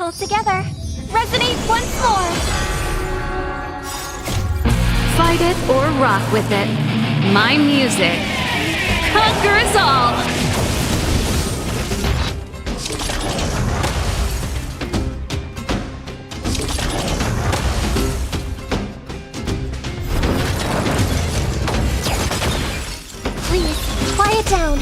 hold together. Resonate once more. Fight it or rock with it. My music conquers all. Please, quiet down.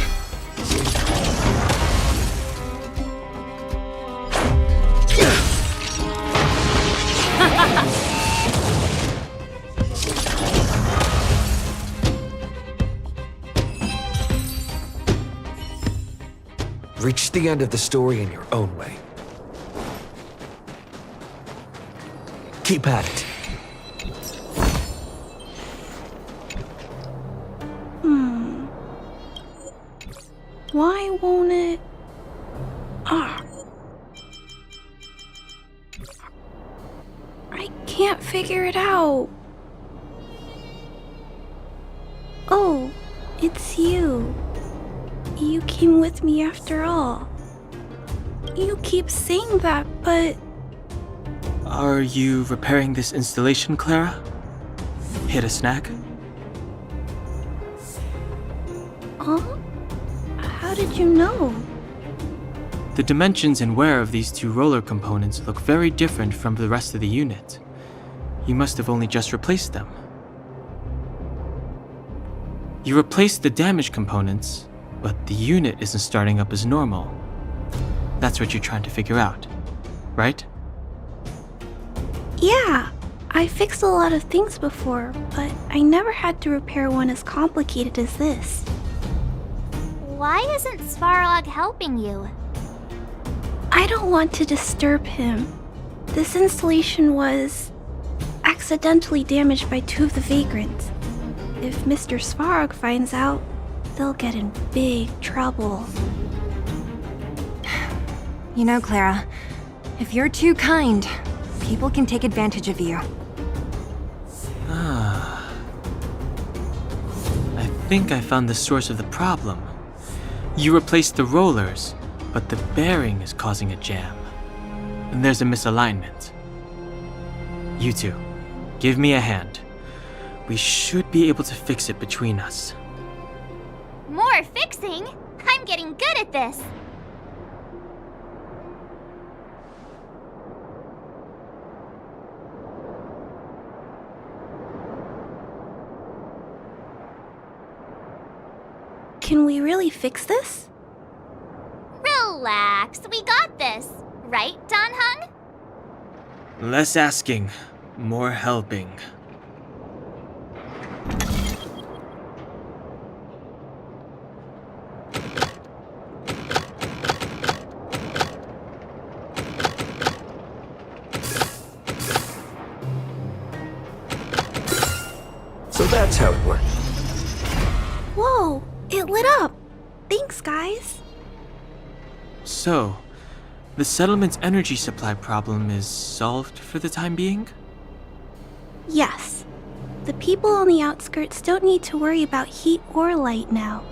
Reach the end of the story in your own way. Keep at it. Why won't it? I can't figure it out. Oh, it's you. You came with me after all. You keep saying that, but... Are you repairing this installation, Clara? Hit a snag? How did you know? The dimensions and wear of these two roller components look very different from the rest of the unit. You must have only just replaced them. You replaced the damaged components, but the unit isn't starting up as normal. That's what you're trying to figure out, right? Yeah, I fixed a lot of things before, but I never had to repair one as complicated as this. Why isn't Svarog helping you? I don't want to disturb him. This installation was accidentally damaged by two of the vagrants. If Mr. Svarog finds out, they'll get in big trouble. You know, Clara, if you're too kind, people can take advantage of you. I think I found the source of the problem. You replaced the rollers, but the bearing is causing a jam. And there's a misalignment. You two, give me a hand. We should be able to fix it between us. More fixing? I'm getting good at this. Can we really fix this? Relax, we got this. Right, Don Hung? Less asking, more helping. So that's how it works. Whoa, it lit up. Thanks, guys. So, the settlement's energy supply problem is solved for the time being? Yes. The people on the outskirts don't need to worry about heat or light now.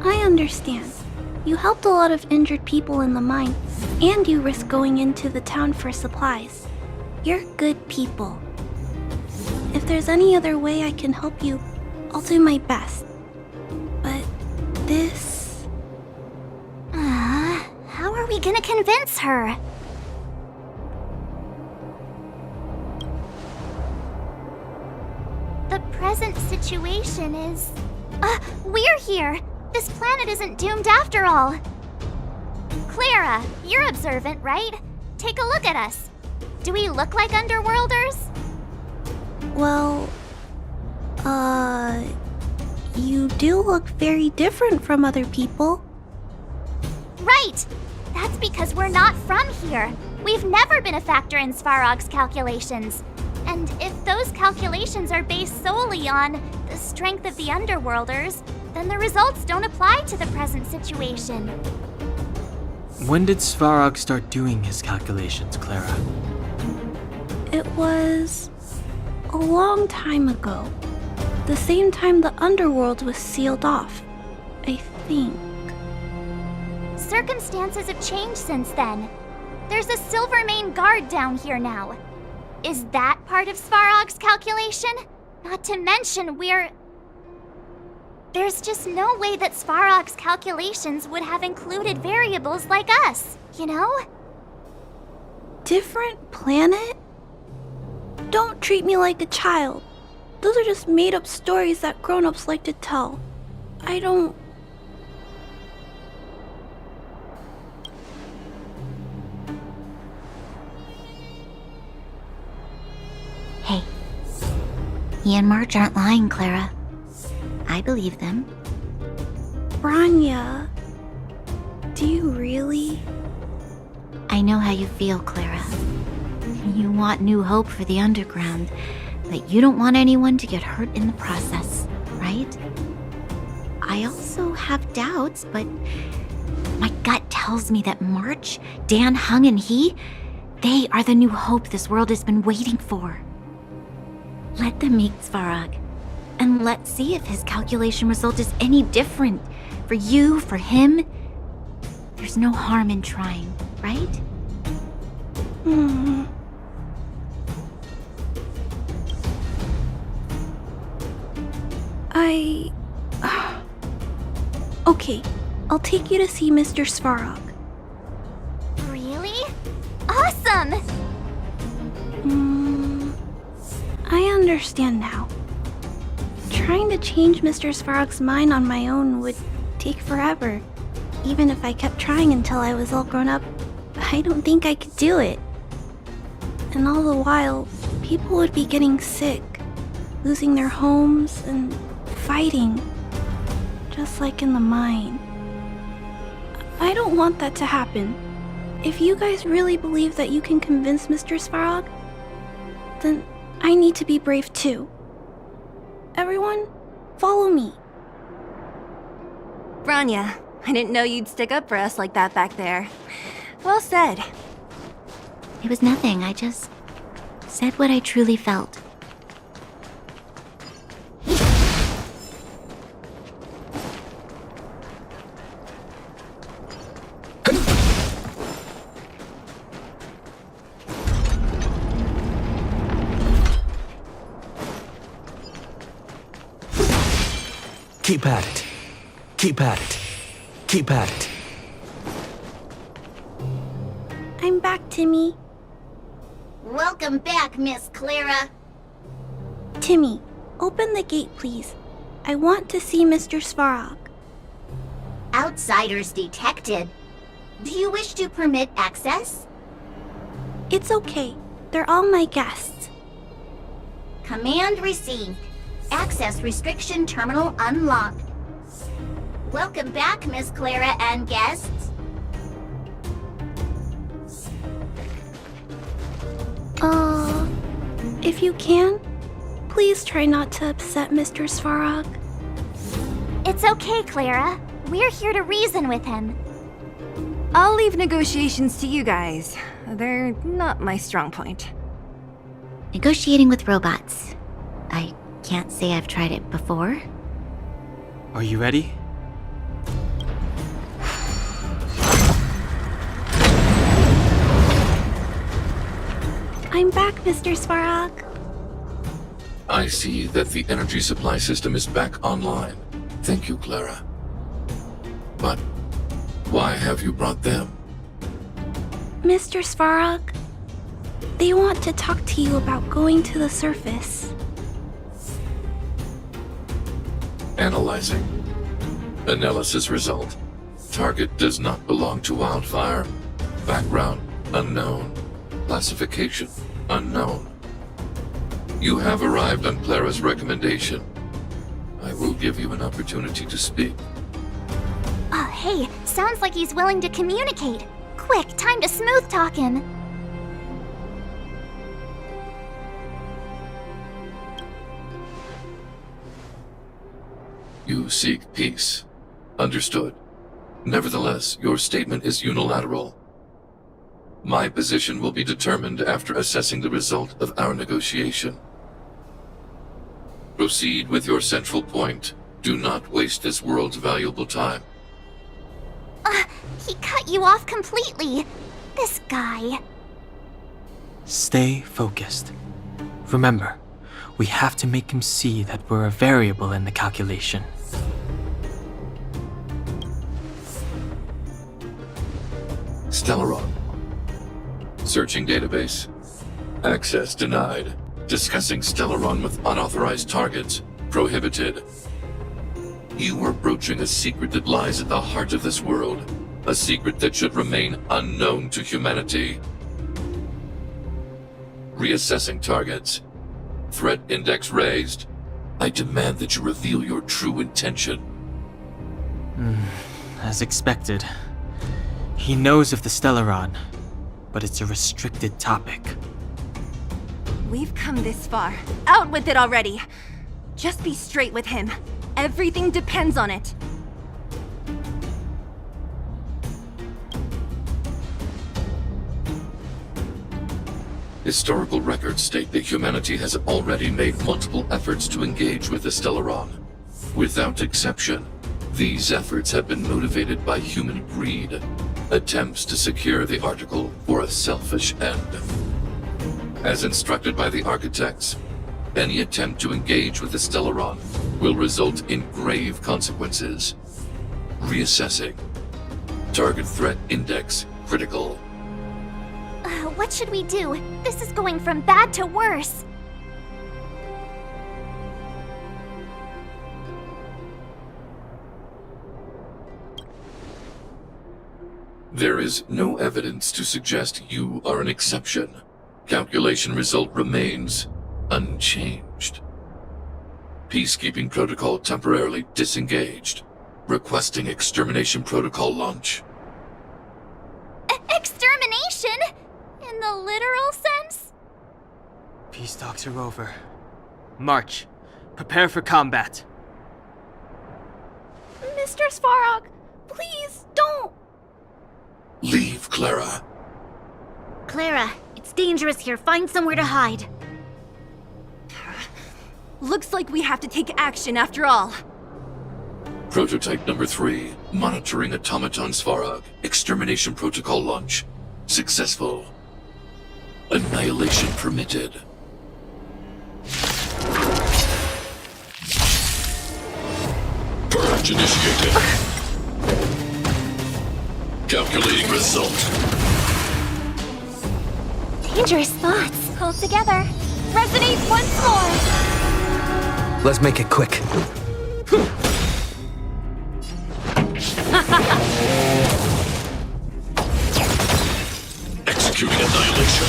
I understand. You helped a lot of injured people in the mine, and you risked going into the town for supplies. You're good people. If there's any other way I can help you, I'll do my best. But this... How are we gonna convince her? The present situation is... we're here! This planet isn't doomed after all! Clara, you're observant, right? Take a look at us. Do we look like Underworlders? Well... You do look very different from other people. Right! That's because we're not from here. We've never been a factor in Svarog's calculations. And if those calculations are based solely on the strength of the Underworlders, then the results don't apply to the present situation. When did Svarog start doing his calculations, Clara? It was... a long time ago. the same time the underworld was sealed off, I think. Circumstances have changed since then. There's a Silvermane guard down here now. Is that part of Svarog's calculation? Not to mention There's just no way that Svarog's calculations would have included variables like us, you know? Different planet? Don't treat me like a child. Those are just made-up stories that grown-ups like to tell. I don't... Hey, he and March aren't lying, Clara. I believe them. Branya... Do you really? I know how you feel, Clara. You want new hope for the underground, but you don't want anyone to get hurt in the process, right? I also have doubts, but my gut tells me that March, Dan Hung, and they are the new hope this world has been waiting for. Let them meet Svarog, and let's see if his calculation result is any different. For you, for him, there's no harm in trying, right? Okay, I'll take you to see Mr. Svarog. Really? Awesome! I understand now. Trying to change Mr. Svarog's mind on my own would take forever. Even if I kept trying until I was all grown up, I don't think I could do it. And all the while, people would be getting sick, losing their homes, and fighting. Just like in the mine. I don't want that to happen. If you guys really believe that you can convince Mr. Svarog, then I need to be brave too. Everyone, follow me. Branya, I didn't know you'd stick up for us like that back there. Well said. It was nothing, I just said what I truly felt. Keep at it. Keep at it. Keep at it. I'm back, Timmy. Welcome back, Miss Clara. Timmy, open the gate, please. I want to see Mr. Svarog. Outsiders detected. Do you wish to permit access? It's okay. They're all my guests. Command received. Access restriction terminal unlocked. Welcome back, Miss Clara and guests. If you can, please try not to upset Mr. Svarog. It's okay, Clara. We're here to reason with him. I'll leave negotiations to you guys. They're not my strong point. Negotiating with robots. I can't say I've tried it before. Are you ready? I'm back, Mr. Svarog. I see that the energy supply system is back online. Thank you, Clara. But why have you brought them? Mr. Svarog, they want to talk to you about going to the surface. Analyzing. Analysis result. Target does not belong to Wildfire. Background unknown. Classification unknown. You have arrived on Clara's recommendation. I will give you an opportunity to speak. Oh, hey, sounds like he's willing to communicate. Quick, time to smooth talk him. You seek peace. Understood. Nevertheless, your statement is unilateral. My position will be determined after assessing the result of our negotiation. Proceed with your central point. Do not waste this world's valuable time. He cut you off completely. This guy. Stay focused. Remember, we have to make him see that we're a variable in the calculation. Stellaron. Searching database. Access denied. Discussing Stellaron with unauthorized targets. Prohibited. You are broaching a secret that lies at the heart of this world. A secret that should remain unknown to humanity. Reassessing targets. Threat index raised. I demand that you reveal your true intention. As expected. He knows of the Stellaron, but it's a restricted topic. We've come this far. Out with it already! Just be straight with him. Everything depends on it. Historical records state that humanity has already made multiple efforts to engage with the Stellaron. Without exception, these efforts have been motivated by human greed, attempts to secure the article for a selfish end. As instructed by the architects, any attempt to engage with the Stellaron will result in grave consequences. Reassessing. Target threat index critical. What should we do? This is going from bad to worse. There is no evidence to suggest you are an exception. Calculation result remains unchanged. Peacekeeping protocol temporarily disengaged. Requesting extermination protocol launch. Extermination? In the literal sense? Peace talks are over. March. Prepare for combat. Mr. Svarog, please don't! Leave, Clara. Clara, it's dangerous here. Find somewhere to hide. Looks like we have to take action after all. Prototype number 3. Monitoring automaton Svarog. Extermination protocol launch. Successful. Annihilation permitted. Purge initiated. Calculating result. Dangerous thoughts. Hold together. Resonate once more. Let's make it quick. Executing annihilation.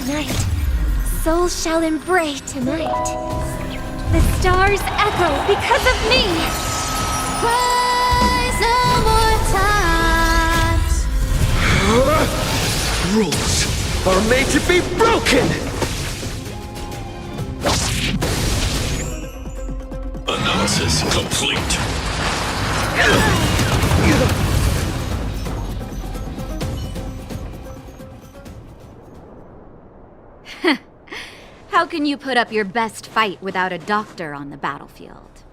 Tonight, souls shall embrace tonight. The stars echo because of me. Rise no more times. Rules are made to be broken! Analysis complete. How can you put up your best fight without a doctor on the battlefield?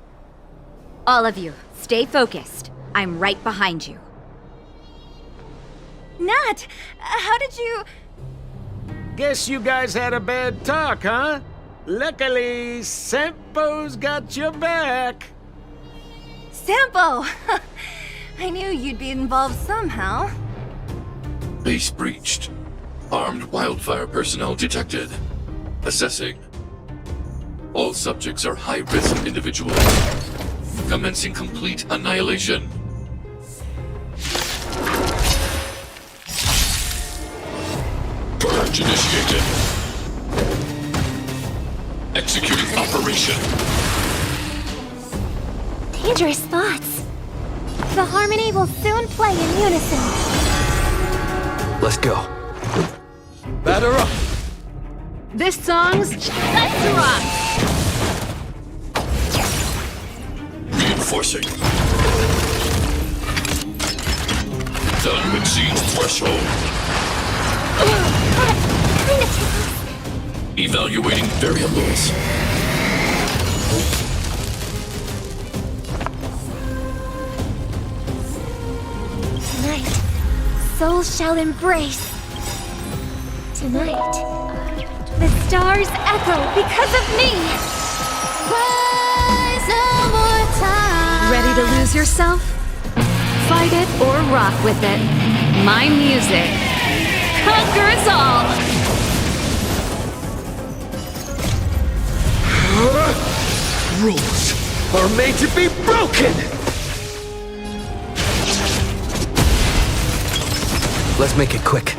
All of you, stay focused. I'm right behind you. Nat, how did you... Guess you guys had a bad talk, huh? Luckily, Sampo's got your back. Sampo! I knew you'd be involved somehow. Base breached. Armed wildfire personnel detected. Assessing. All subjects are high-risk individuals. Commencing complete annihilation. Purge initiated. Executing operation. Dangerous thoughts. The harmony will soon play in unison. Let's go. Batter up. This song's Let's Rock! Reinforcing. Done exceeds threshold. Kind of Evaluating variables. Tonight, souls shall embrace. Tonight, the stars echo because of me. Rise no more time. Ready to lose yourself? Fight it or rock with it. My music conquers all. Rules are made to be broken! Let's make it quick.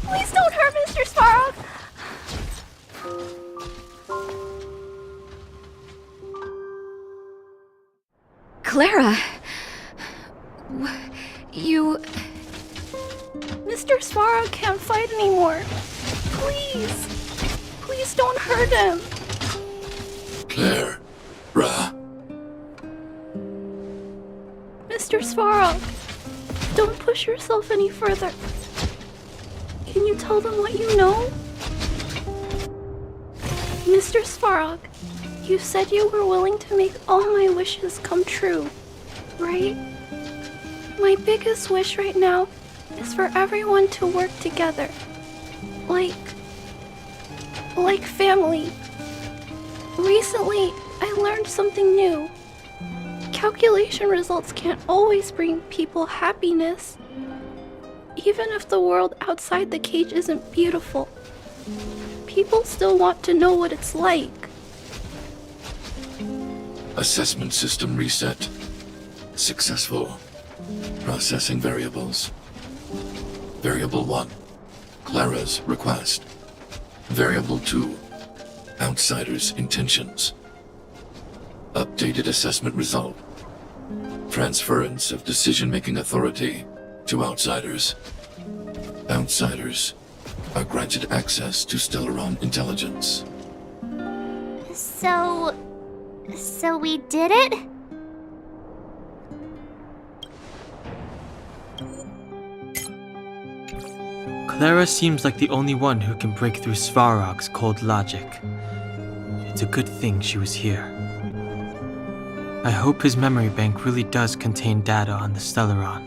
Please don't hurt Mr. Svarog! Clara, you... Mr. Svarog can't fight anymore. Please. Please don't hurt him. Clara. Mr. Svarog, don't push yourself any further. Can you tell them what you know? Mr. Svarog, you said you were willing to make all my wishes come true, right? My biggest wish right now is for everyone to work together. Like family. Recently, I learned something new. Calculation results can't always bring people happiness. Even if the world outside the cage isn't beautiful, people still want to know what it's like. Assessment system reset. Successful. Processing variables. Variable 1. Clara's request. Variable 2. Outsider's intentions. Updated assessment result. Transference of decision-making authority to outsiders. Outsiders are granted access to Stellaron intelligence. So we did it? Clara seems like the only one who can break through Svarog's cold logic. It's a good thing she was here. I hope his memory bank really does contain data on the Stellaron.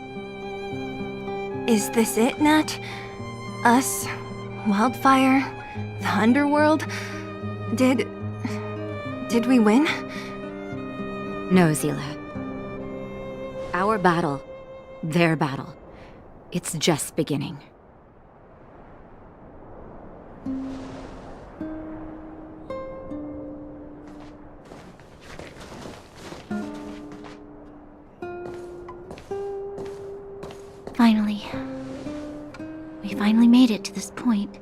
Is this it, Nat? Us? Wildfire? The underworld? Did we win? No, Zila. Our battle, their battle, it's just beginning. Finally. We finally made it to this point.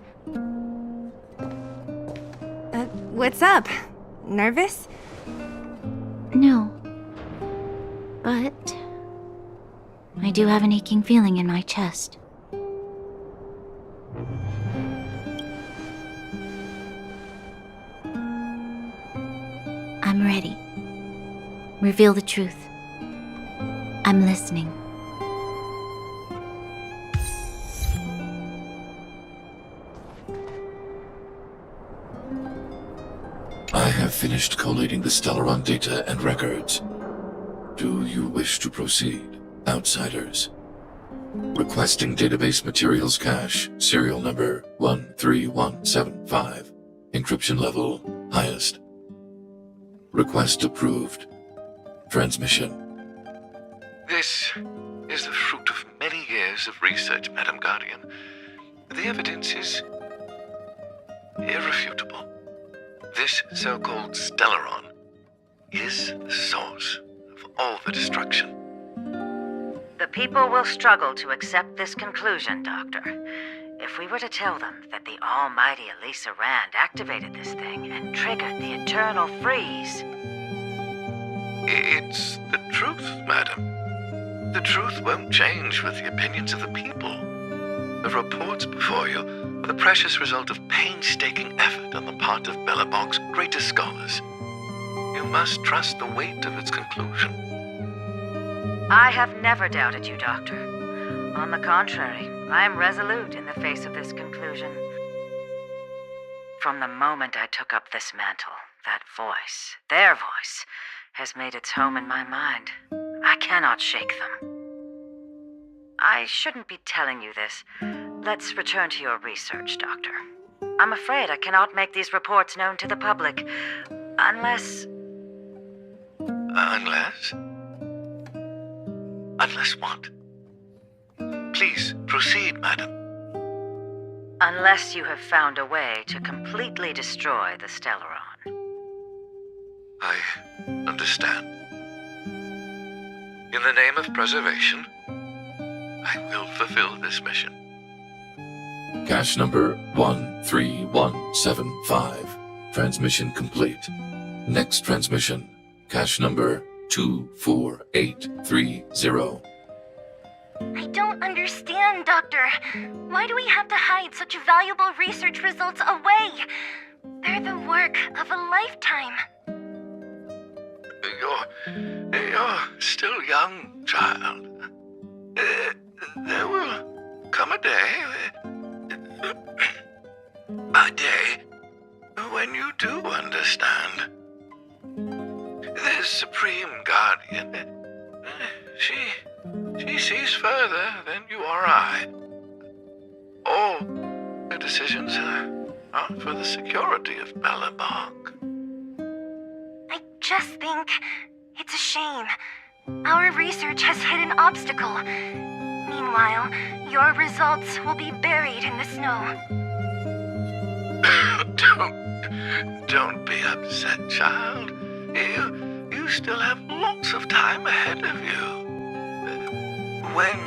What's up? Nervous? No. But I do have an aching feeling in my chest. I'm ready. Reveal the truth. I'm listening. I have finished collating the Stellaron data and records. Do you wish to proceed, outsiders? Requesting database materials cache, serial number 13175. Encryption level, highest. Request approved. Transmission. This is the fruit of many years of research, Madam Guardian. The evidence is irrefutable. This so-called Stellaron is the source of all the destruction. The people will struggle to accept this conclusion, Doctor. If we were to tell them that the almighty Elisa Rand activated this thing and triggered the eternal freeze... It's the truth, madam. The truth won't change with the opinions of the people. The reports before you the precious result of painstaking effort on the part of Belobog's greatest scholars. You must trust the weight of its conclusion. I have never doubted you, Doctor. On the contrary, I am resolute in the face of this conclusion. From the moment I took up this mantle, that voice, their voice, has made its home in my mind. I cannot shake them. I shouldn't be telling you this. Let's return to your research, Doctor. I'm afraid I cannot make these reports known to the public, unless... Unless? Unless what? Please, proceed, madam. Unless you have found a way to completely destroy the Stellaron. I understand. In the name of preservation, I will fulfill this mission. Cache number 13175. Transmission complete. Next transmission. Cache number 24830. I don't understand, Doctor. Why do we have to hide such valuable research results away? They're the work of a lifetime. You're still young, child. There will come a day, when you do understand. The Supreme Guardian, she sees further than you or I. All her decisions are for the security of Belobog. I just think it's a shame. Our research has hit an obstacle. Meanwhile, your results will be buried in the snow. Don't be upset, child. You still have lots of time ahead of you. When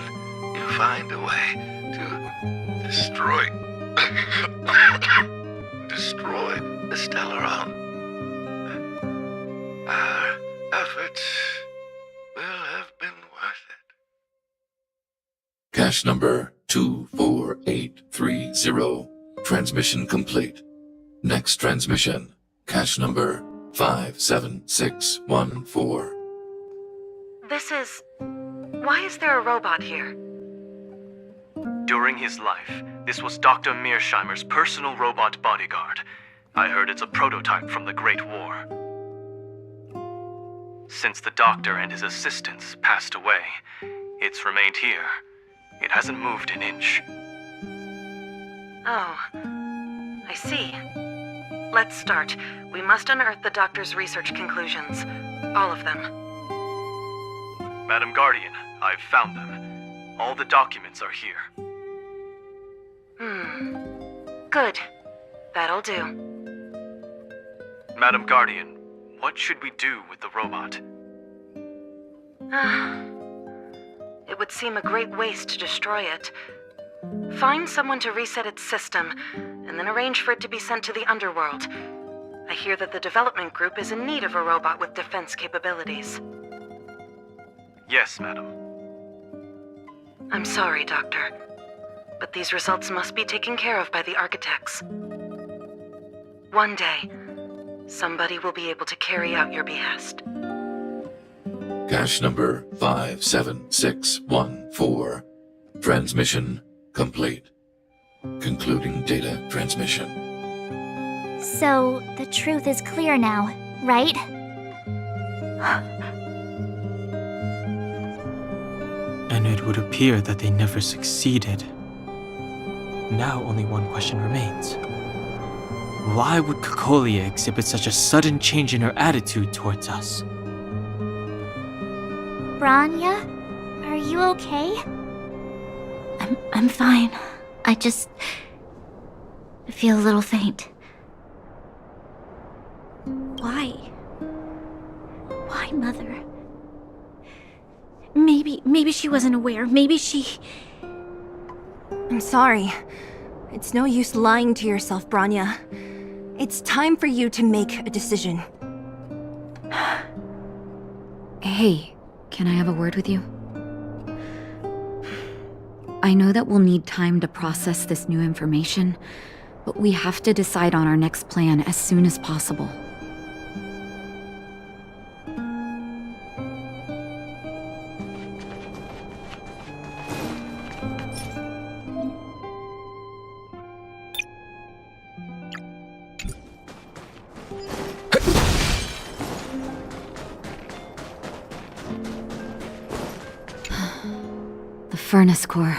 you find a way to destroy the Stellaron, our efforts will have been worth it. Cache number 24830. Transmission complete. Next transmission. Cache number 57614. Why is there a robot here? During his life, this was Dr. Mearsheimer's personal robot bodyguard. I heard it's a prototype from the Great War. Since the doctor and his assistants passed away, it's remained here. It hasn't moved an inch. Oh, I see. Let's start. We must unearth the doctor's research conclusions. All of them. Madam Guardian, I've found them. All the documents are here. Good. That'll do. Madam Guardian, what should we do with the robot? It would seem a great waste to destroy it. Find someone to reset its system, and then arrange for it to be sent to the underworld. I hear that the development group is in need of a robot with defense capabilities. Yes, madam. I'm sorry, Doctor, but these results must be taken care of by the architects. One day, somebody will be able to carry out your behest. Cache number 57614. Transmission complete. Concluding data transmission. So, the truth is clear now, right? And it would appear that they never succeeded. Now only one question remains. Why would Kokolia exhibit such a sudden change in her attitude towards us? Branya, are you okay? I'm fine. I feel a little faint. Why? Why, Mother? Maybe she wasn't aware. Maybe she... I'm sorry. It's no use lying to yourself, Branya. It's time for you to make a decision. Hey, can I have a word with you? I know that we'll need time to process this new information, but we have to decide on our next plan as soon as possible. The furnace core.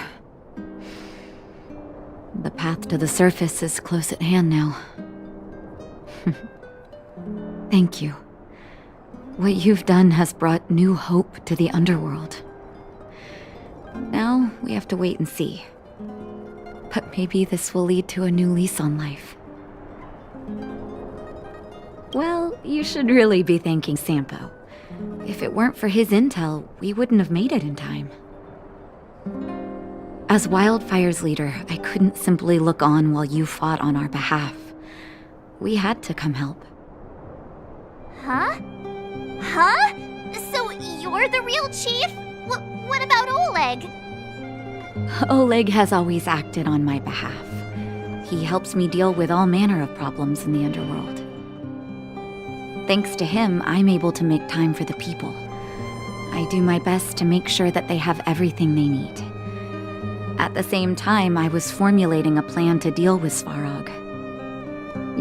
The path to the surface is close at hand now. Thank you. What you've done has brought new hope to the underworld. Now we have to wait and see. But maybe this will lead to a new lease on life. Well, you should really be thanking Sampo. If it weren't for his intel, we wouldn't have made it in time. As Wildfire's leader, I couldn't simply look on while you fought on our behalf. We had to come help. Huh? Huh? So you're the real chief? What about Oleg? Oleg has always acted on my behalf. He helps me deal with all manner of problems in the underworld. Thanks to him, I'm able to make time for the people. I do my best to make sure that they have everything they need. At the same time, I was formulating a plan to deal with Svarog.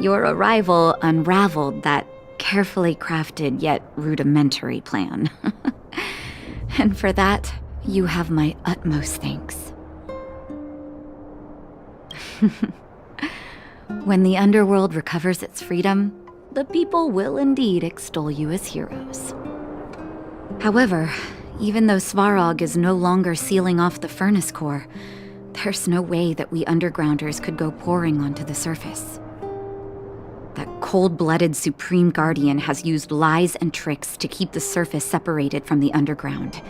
Your arrival unraveled that carefully crafted yet rudimentary plan. And for that, you have my utmost thanks. When the underworld recovers its freedom, the people will indeed extol you as heroes. However, even though Svarog is no longer sealing off the furnace core, there's no way that we undergrounders could go pouring onto the surface. That cold-blooded Supreme Guardian has used lies and tricks to keep the surface separated from the underground.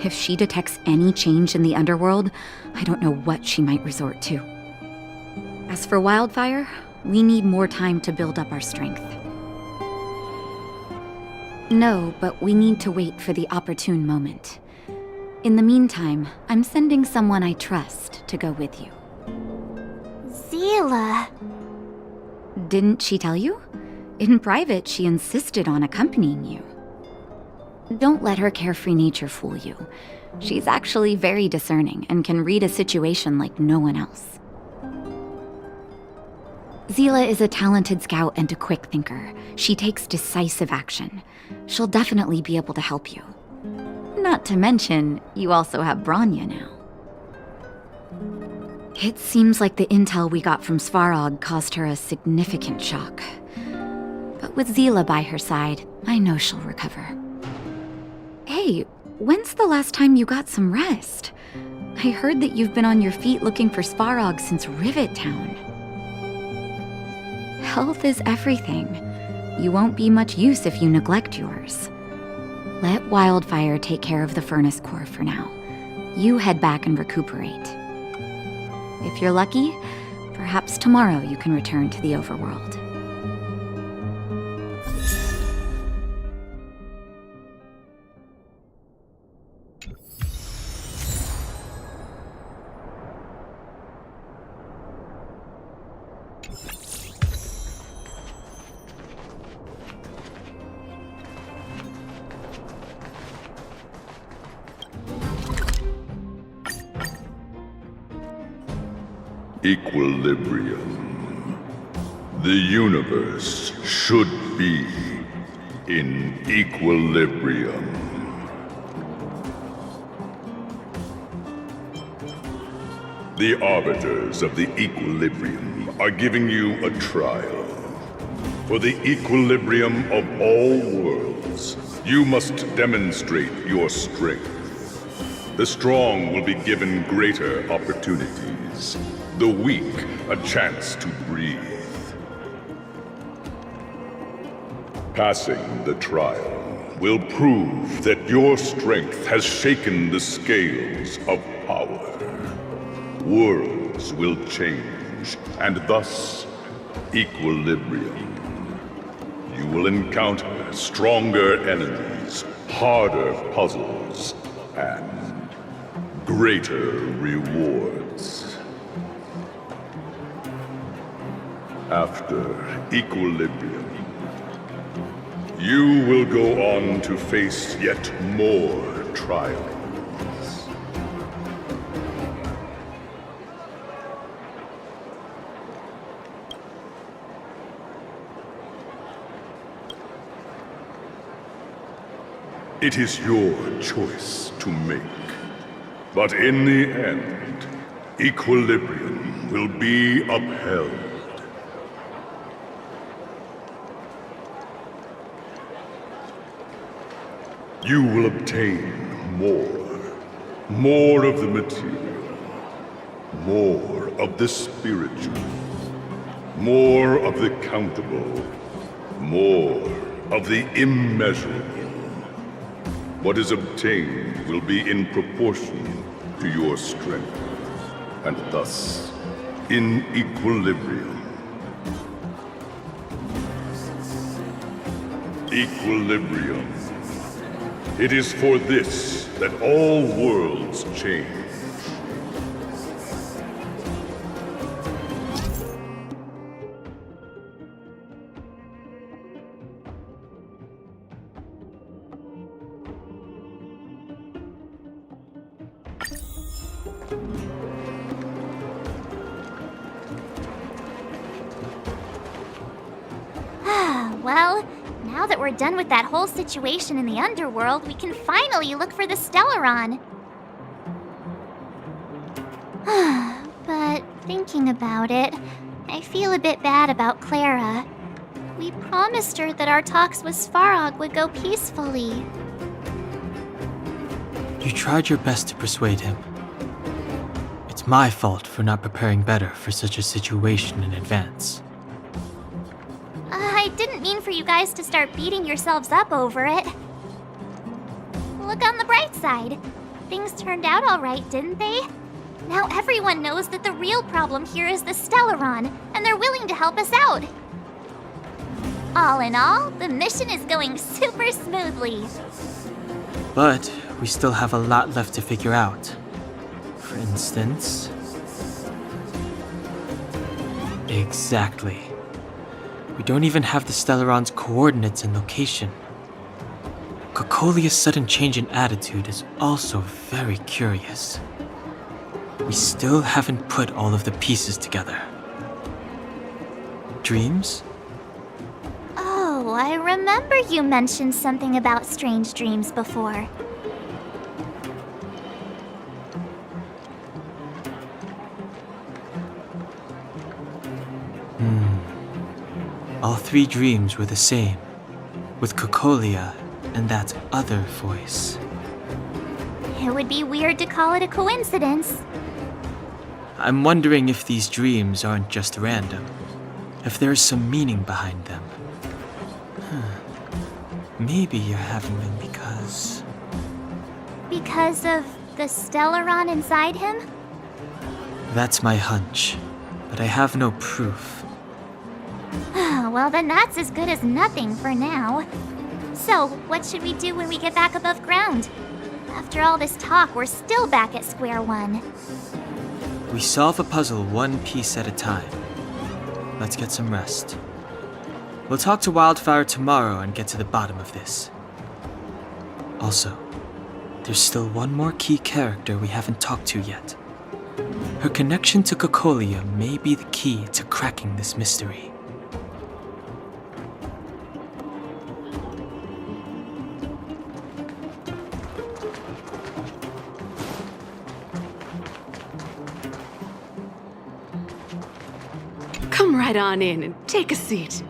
If she detects any change in the underworld, I don't know what she might resort to. As for Wildfire, we need more time to build up our strength. No, but we need to wait for the opportune moment. In the meantime, I'm sending someone I trust to go with you. Zila. Didn't she tell you? In private, she insisted on accompanying you. Don't let her carefree nature fool you. She's actually very discerning and can read a situation like no one else. Zila is a talented scout and a quick thinker. She takes decisive action. She'll definitely be able to help you. Not to mention, you also have Bronya now. It seems like the intel we got from Svarog caused her a significant shock. But with Zila by her side, I know she'll recover. Hey, when's the last time you got some rest? I heard that you've been on your feet looking for Svarog since Rivet Town. Health is everything. You won't be much use if you neglect yours. Let Wildfire take care of the furnace core for now. You head back and recuperate. If you're lucky, perhaps tomorrow you can return to the overworld. Equilibrium. The universe should be in equilibrium. The arbiters of the equilibrium are giving you a trial. For the equilibrium of all worlds, you must demonstrate your strength. The strong will be given greater opportunities. The weak, a chance to breathe. Passing the trial will prove that your strength has shaken the scales of power. Worlds will change, and thus, equilibrium. You will encounter stronger enemies, harder puzzles, and greater rewards. After equilibrium, you will go on to face yet more trials. It is your choice to make. But in the end, equilibrium will be upheld. You will obtain more of the material, more of the spiritual, more of the countable, more of the immeasurable. What is obtained will be in proportion to your strength, and thus in equilibrium. Equilibrium. It is for this that all worlds change. Well, now that we're done with that whole situation in the underworld, we can finally look for the Stellaron. But thinking about it, I feel a bit bad about Clara. We promised her that our talks with Svarog would go peacefully. You tried your best to persuade him. It's my fault for not preparing better for such a situation in advance. I didn't mean for you guys to start beating yourselves up over it. Look on the bright side. Things turned out all right, didn't they? Now everyone knows that the real problem here is the Stellaron, and they're willing to help us out. All in all, the mission is going super smoothly. But we still have a lot left to figure out. For instance... Exactly. We don't even have the Stellaron's coordinates and location. Cocolia's sudden change in attitude is also very curious. We still haven't put all of the pieces together. Dreams? Oh, I remember you mentioned something about strange dreams before. All three dreams were the same, with Cocolia and that other voice. It would be weird to call it a coincidence. I'm wondering if these dreams aren't just random, if there is some meaning behind them. Maybe you're having them because... Because of the Stellaron inside him? That's my hunch, but I have no proof. Well, then that's as good as nothing for now. So, what should we do when we get back above ground? After all this talk, we're still back at square one. We solve a puzzle one piece at a time. Let's get some rest. We'll talk to Wildfire tomorrow and get to the bottom of this. Also, there's still one more key character we haven't talked to yet. Her connection to Cocolia may be the key to cracking this mystery. Come right on in and take a seat.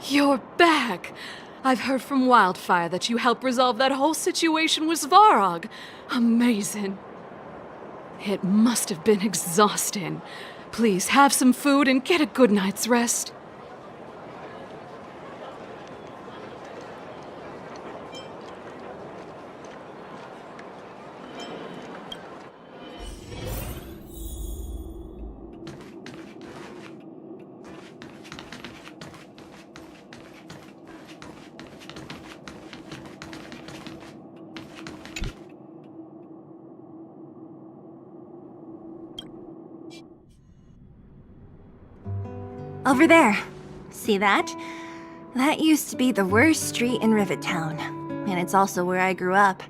You're back! I've heard from Wildfire that you helped resolve that whole situation with Svarog. Amazing. It must have been exhausting. Please have some food and get a good night's rest. Over there. See that? That used to be the worst street in Rivet Town, and it's also where I grew up.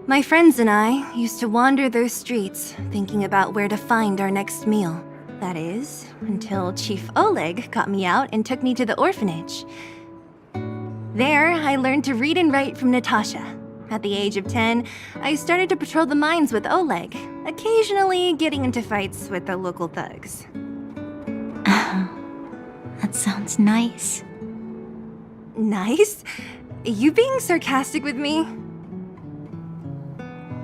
My friends and I used to wander those streets, thinking about where to find our next meal. That is, until Chief Oleg got me out and took me to the orphanage. There, I learned to read and write from Natasha. At the age of 10, I started to patrol the mines with Oleg, occasionally getting into fights with the local thugs. That sounds nice. Nice? You being sarcastic with me?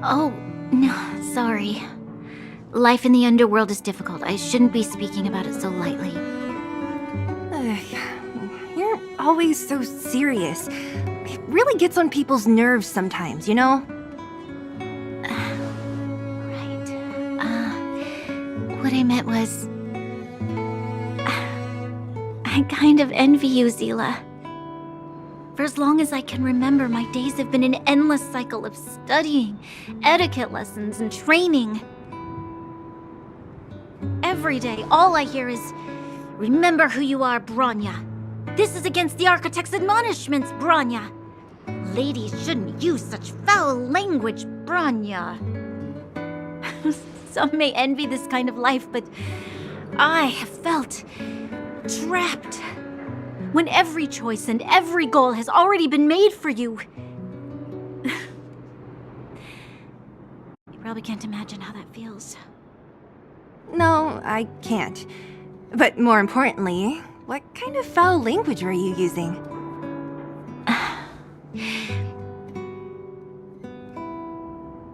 Oh, no, sorry. Life in the underworld is difficult. I shouldn't be speaking about it so lightly. You're always so serious. It really gets on people's nerves sometimes, you know? Right. What I meant was... I kind of envy you, Zila. For as long as I can remember, my days have been an endless cycle of studying, etiquette lessons, and training. Every day, all I hear is, "Remember who you are, Bronya. This is against the Architect's admonishments, Bronya. Ladies shouldn't use such foul language, Bronya." Some may envy this kind of life, but I have felt trapped. When every choice and every goal has already been made for you. You probably can't imagine how that feels. No, I can't. But more importantly, what kind of foul language were you using?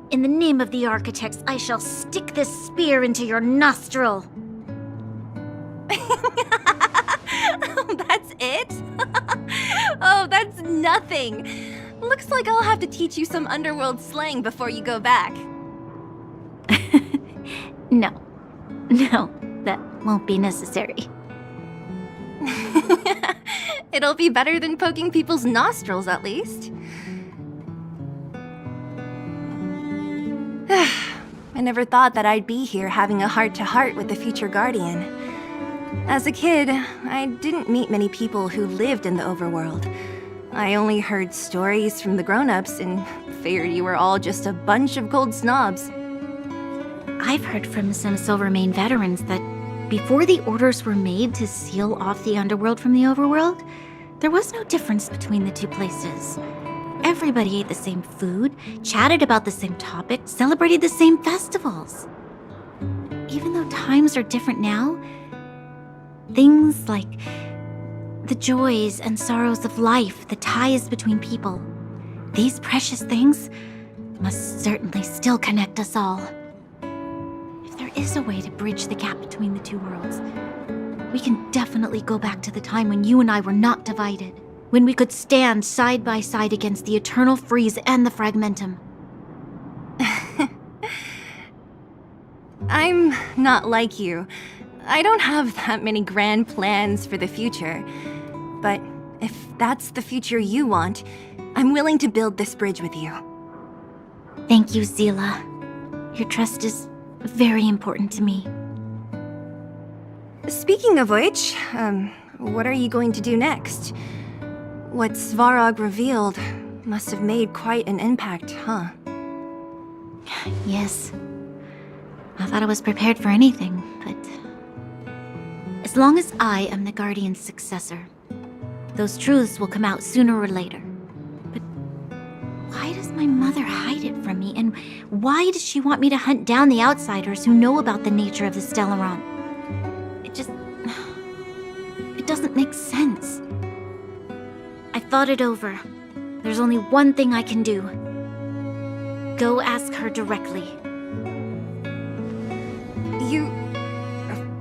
In the name of the Architects, I shall stick this spear into your nostril. That's it? Oh, that's nothing. Looks like I'll have to teach you some underworld slang before you go back. No, that won't be necessary. It'll be better than poking people's nostrils, at least. I never thought that I'd be here having a heart-to-heart with the future Guardian. As a kid, I didn't meet many people who lived in the overworld. I only heard stories from the grown-ups and figured you were all just a bunch of cold snobs. I've heard from some Silvermane veterans that before the orders were made to seal off the underworld from the overworld, there was no difference between the two places. Everybody ate the same food, chatted about the same topics, celebrated the same festivals. Even though times are different now, things like the joys and sorrows of life, the ties between people, these precious things must certainly still connect us all. If there is a way to bridge the gap between the two worlds, we can definitely go back to the time when you and I were not divided, when we could stand side by side against the eternal freeze and the fragmentum. I'm not like you. I don't have that many grand plans for the future. But if that's the future you want, I'm willing to build this bridge with you. Thank you, Zila. Your trust is very important to me. Speaking of which, what are you going to do next? What Svarog revealed must have made quite an impact, huh? Yes. I thought I was prepared for anything, but... as long as I am the Guardian's successor, those truths will come out sooner or later. But why does my mother hide it from me? And why does she want me to hunt down the outsiders who know about the nature of the Stellaron? It doesn't make sense. I thought it over. There's only one thing I can do. Go ask her directly.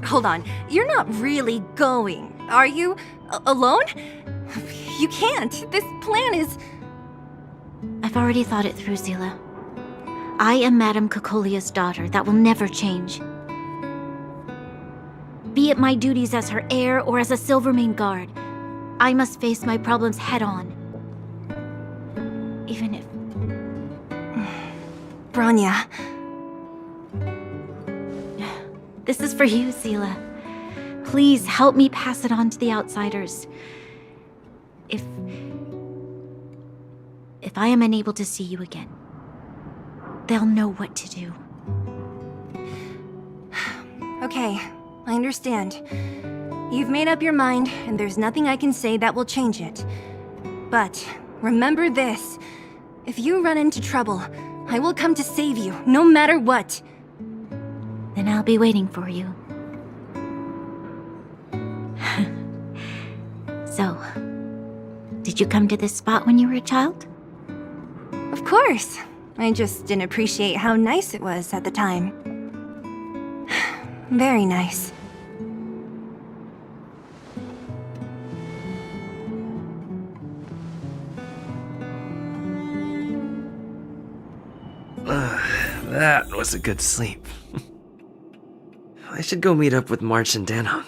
Hold on. You're not really going, are you? Alone? You can't. This plan is... I've already thought it through, Zila. I am Madame Kokolia's daughter. That will never change. Be it my duties as her heir or as a Silvermane guard, I must face my problems head-on. Even if... Bronya. This is for you, Zila. Please help me pass it on to the outsiders. If I am unable to see you again, they'll know what to do. Okay, I understand. You've made up your mind, and there's nothing I can say that will change it. But remember this. If you run into trouble, I will come to save you, no matter what. Then I'll be waiting for you. So, did you come to this spot when you were a child? Of course. I just didn't appreciate how nice it was at the time. Very nice. That was a good sleep. I should go meet up with March and Danhung.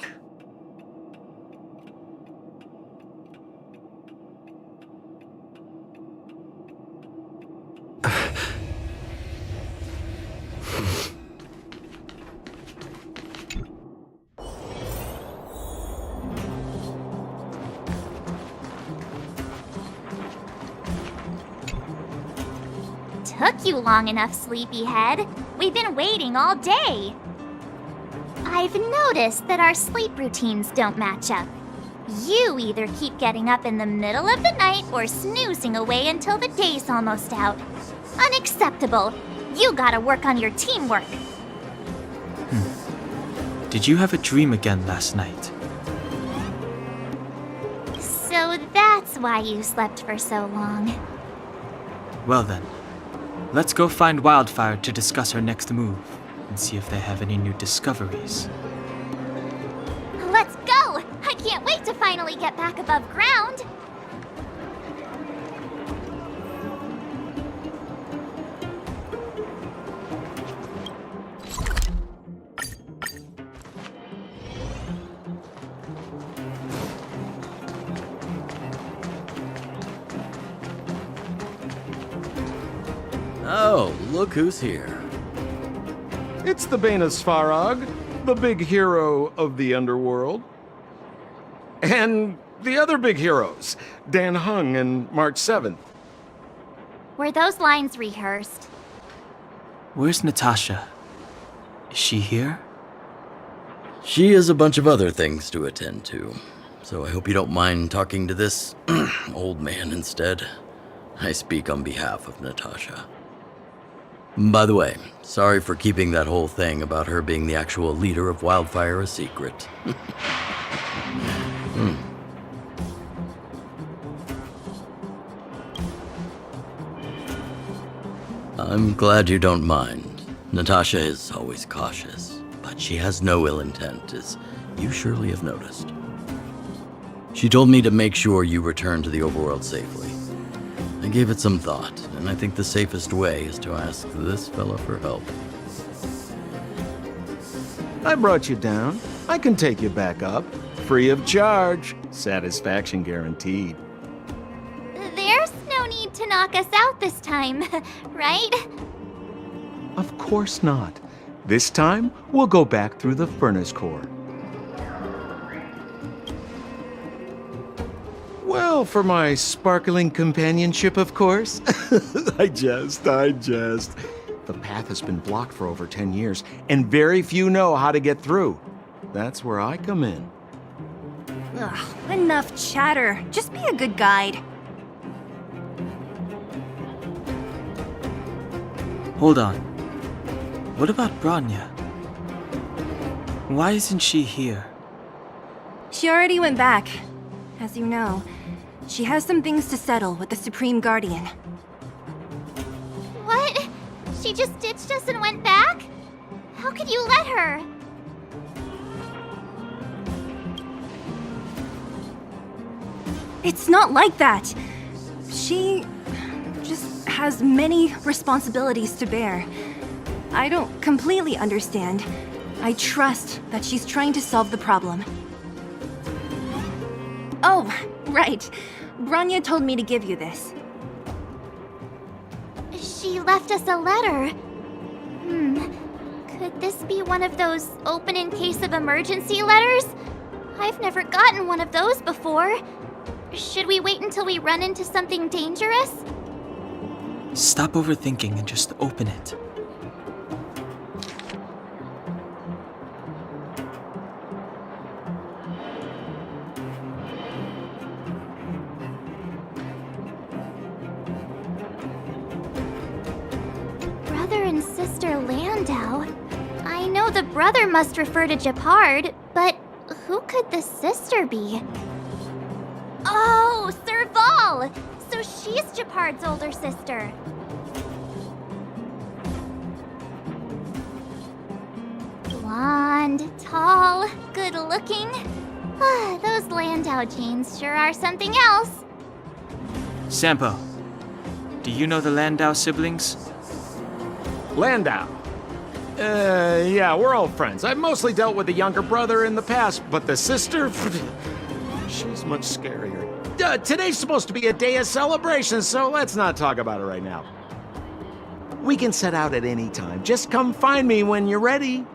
Took you long enough, sleepyhead. We've been waiting all day. I've noticed that our sleep routines don't match up. You either keep getting up in the middle of the night or snoozing away until the day's almost out. Unacceptable. You gotta work on your teamwork. Did you have a dream again last night? So that's why you slept for so long. Well then, let's go find Wildfire to discuss her next move and see if they have any new discoveries. Let's go! I can't wait to finally get back above ground. Oh, look who's here. It's the Bane of Svarog, the big hero of the underworld. And the other big heroes, Danhung and March 7th. Were those lines rehearsed? Where's Natasha? Is she here? She has a bunch of other things to attend to, so I hope you don't mind talking to this old man instead. I speak on behalf of Natasha. By the way, sorry for keeping that whole thing about her being the actual leader of Wildfire a secret. I'm glad you don't mind. Natasha is always cautious, but she has no ill intent, as you surely have noticed. She told me to make sure you return to the overworld safely. I gave it some thought, and I think the safest way is to ask this fella for help. I brought you down. I can take you back up. Free of charge. Satisfaction guaranteed. There's no need to knock us out this time, right? Of course not. This time, we'll go back through the furnace core. Well, for my sparkling companionship, of course. I jest. The path has been blocked for over 10 years, and very few know how to get through. That's where I come in. Ugh, enough chatter. Just be a good guide. Hold on. What about Bronya? Why isn't she here? She already went back. As you know, she has some things to settle with the Supreme Guardian. What? She just ditched us and went back? How could you let her? It's not like that. She just has many responsibilities to bear. I don't completely understand. I trust that she's trying to solve the problem. Oh, right. Bronya told me to give you this. She left us a letter. Could this be one of those open in case of emergency letters? I've never gotten one of those before. Should we wait until we run into something dangerous? Stop overthinking and just open it. Brother and sister Landau. I know the brother must refer to Gepard, but who could the sister be? Oh, Serval! So she's Gepard's older sister. Blonde, tall, good looking. Those Landau genes sure are something else. Sampo, do you know the Landau siblings? Landau. Yeah, we're old friends. I've mostly dealt with the younger brother in the past, but the sister, she's much scarier. Today's supposed to be a day of celebration, so let's not talk about it right now. We can set out at any time. Just come find me when you're ready.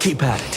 Keep at it.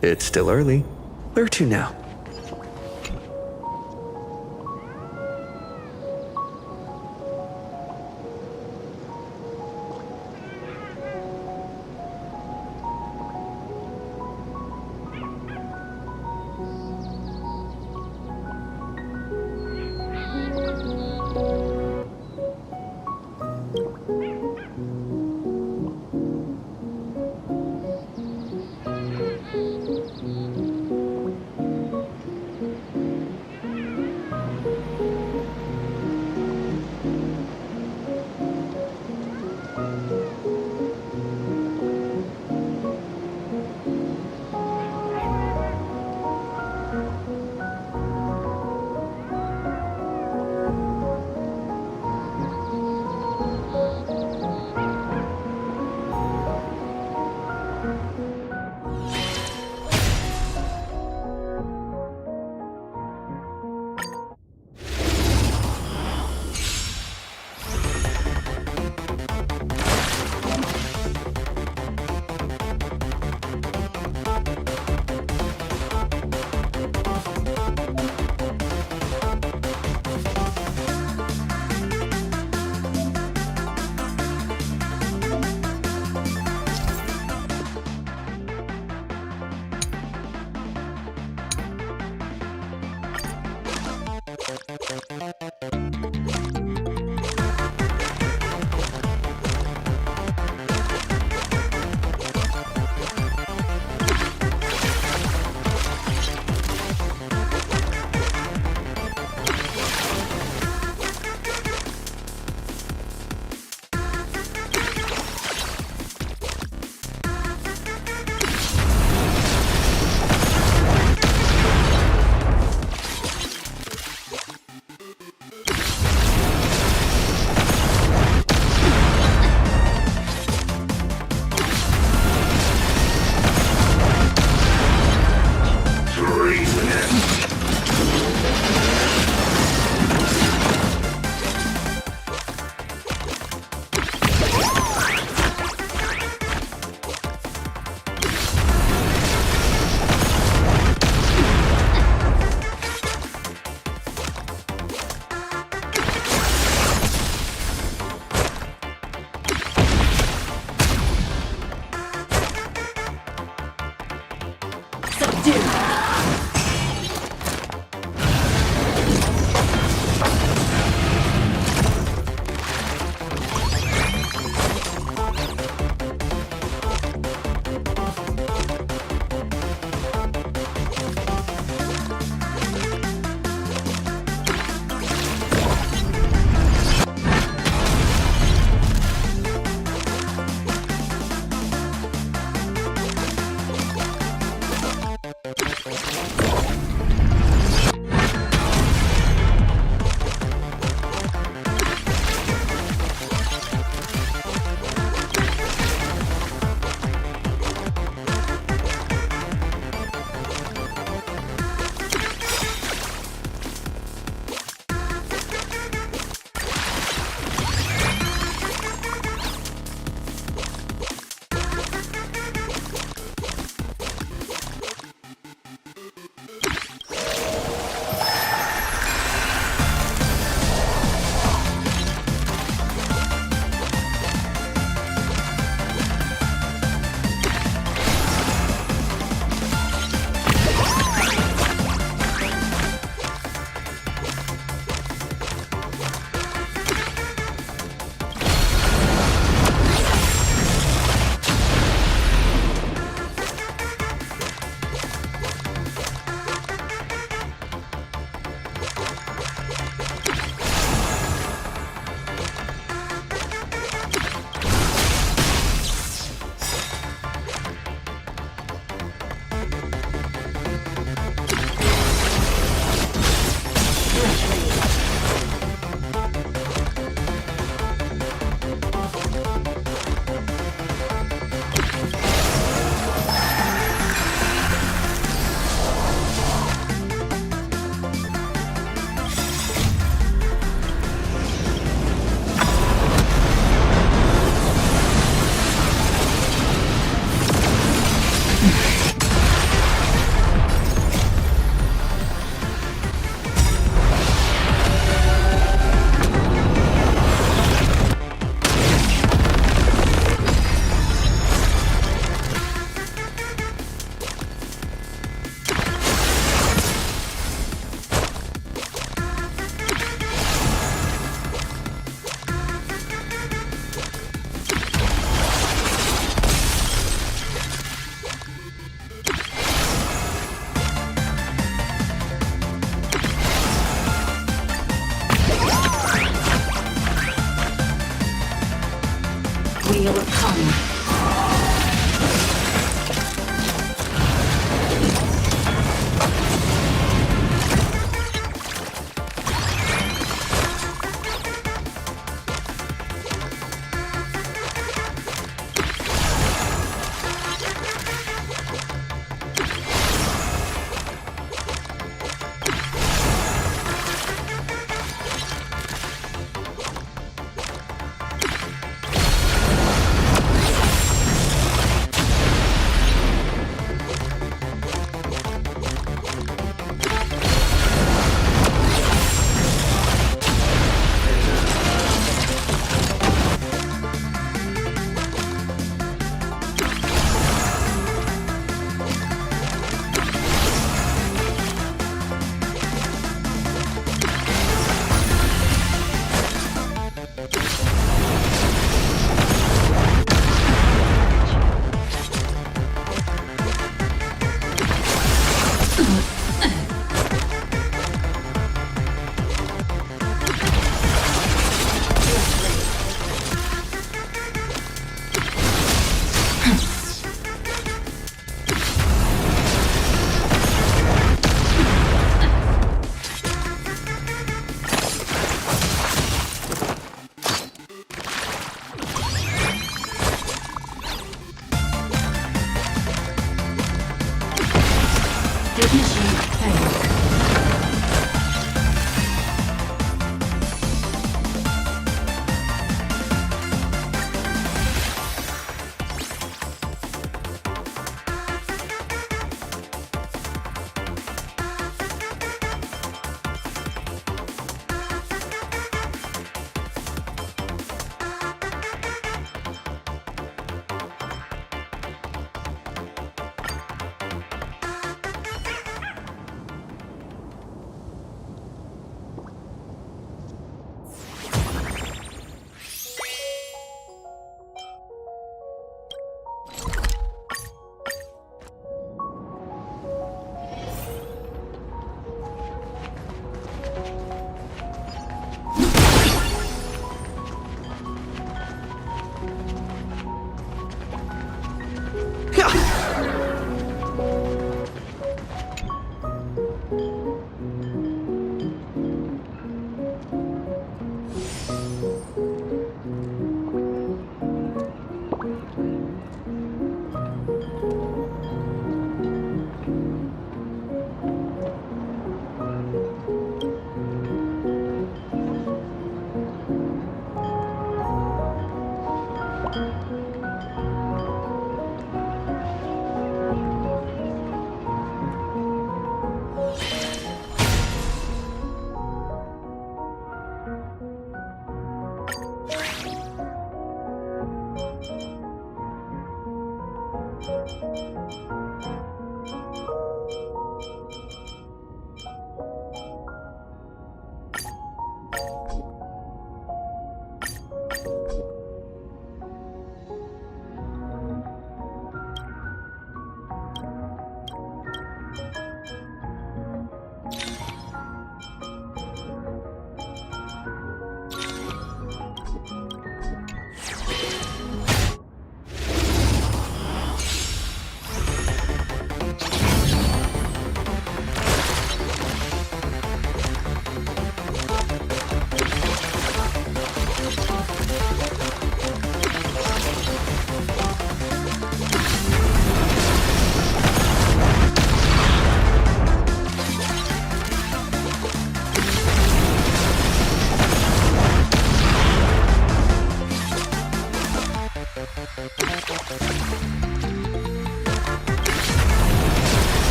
It's still early. Where to now? will come.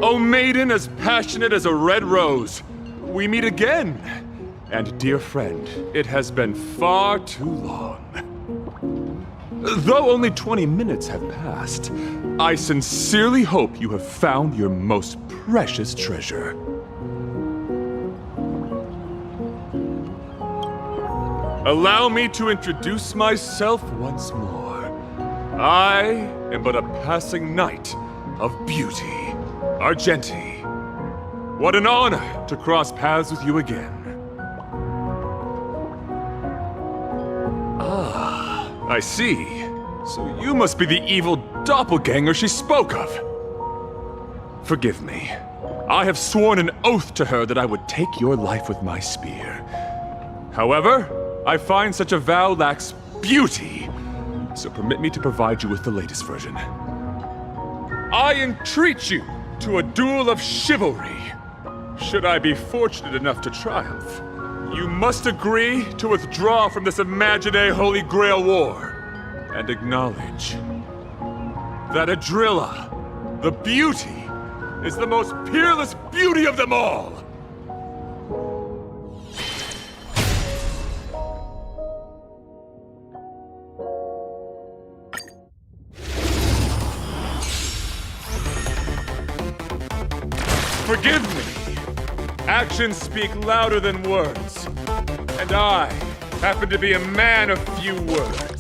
O maiden as passionate as a red rose, we meet again. And dear friend, it has been far too long. Though only 20 minutes have passed, I sincerely hope you have found your most precious treasure. Allow me to introduce myself once more. I am but a passing knight of beauty, Argenti. What an honor to cross paths with you again. Ah, I see. So you must be the evil doppelganger she spoke of. Forgive me. I have sworn an oath to her that I would take your life with my spear. However, I find such a vow lacks beauty, so permit me to provide you with the latest version. I entreat you to a duel of chivalry. Should I be fortunate enough to triumph, you must agree to withdraw from this imaginary Holy Grail war and acknowledge that Adrilla, the beauty, is the most peerless beauty of them all. Forgive me. Actions speak louder than words. And I happen to be a man of few words.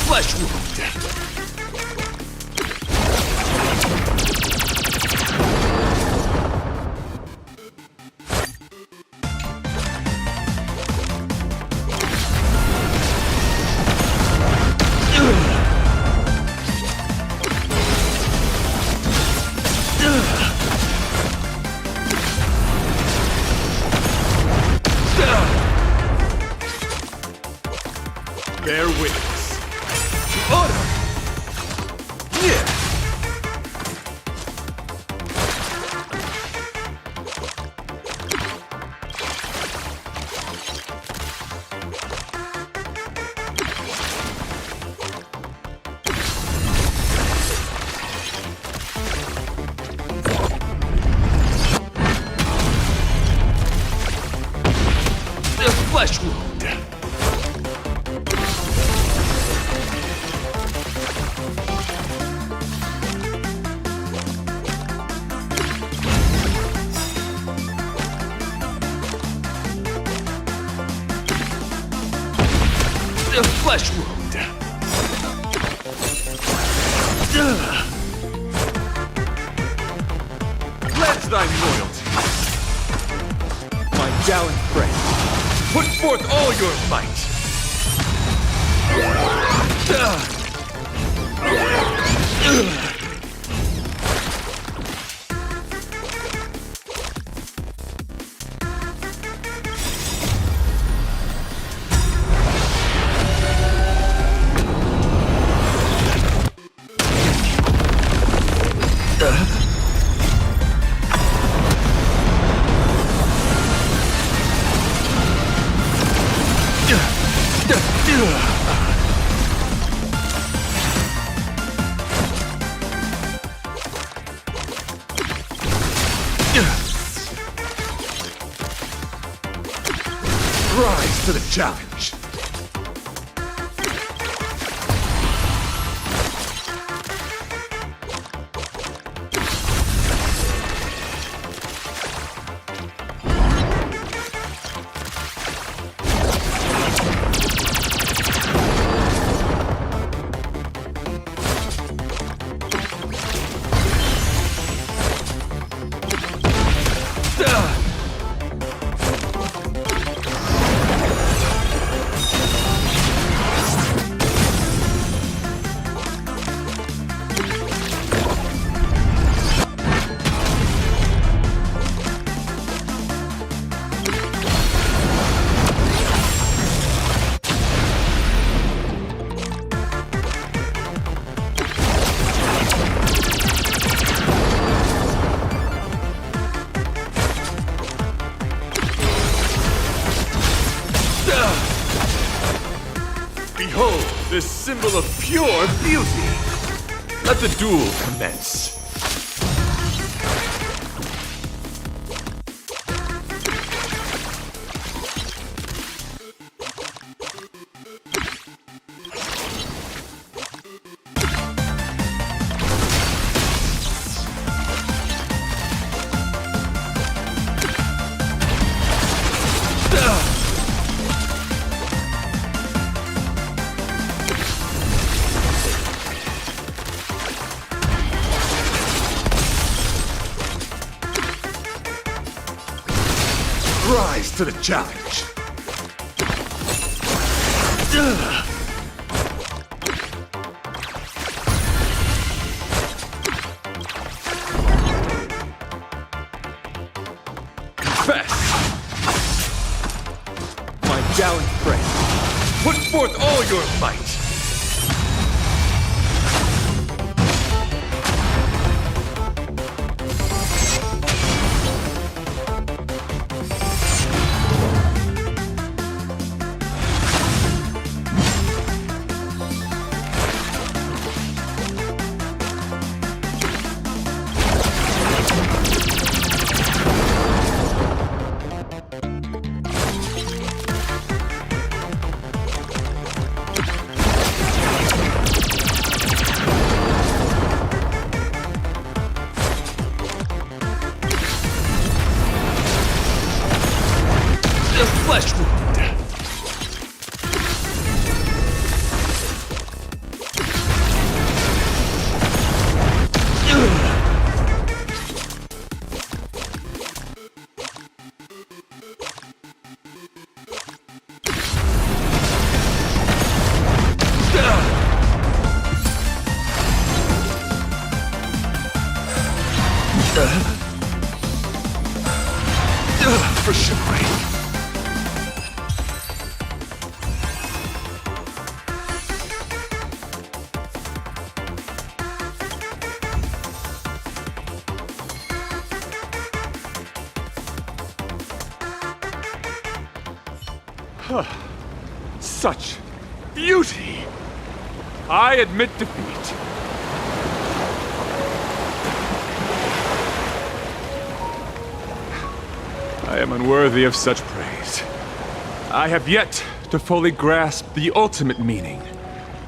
Flesh wound. Bear witness. Order! Yeah! The flesh wound! The flesh wound. Pledge thy loyalty. My gallant friend, put forth all your might. Rise to the challenge. Behold, this symbol of pure beauty! Let the duel commence. Rise to the challenge. Confess! My gallant friend, put forth all your might! Flesh wound. For chivalry. Such beauty! I admit defeat. I am unworthy of such praise. I have yet to fully grasp the ultimate meaning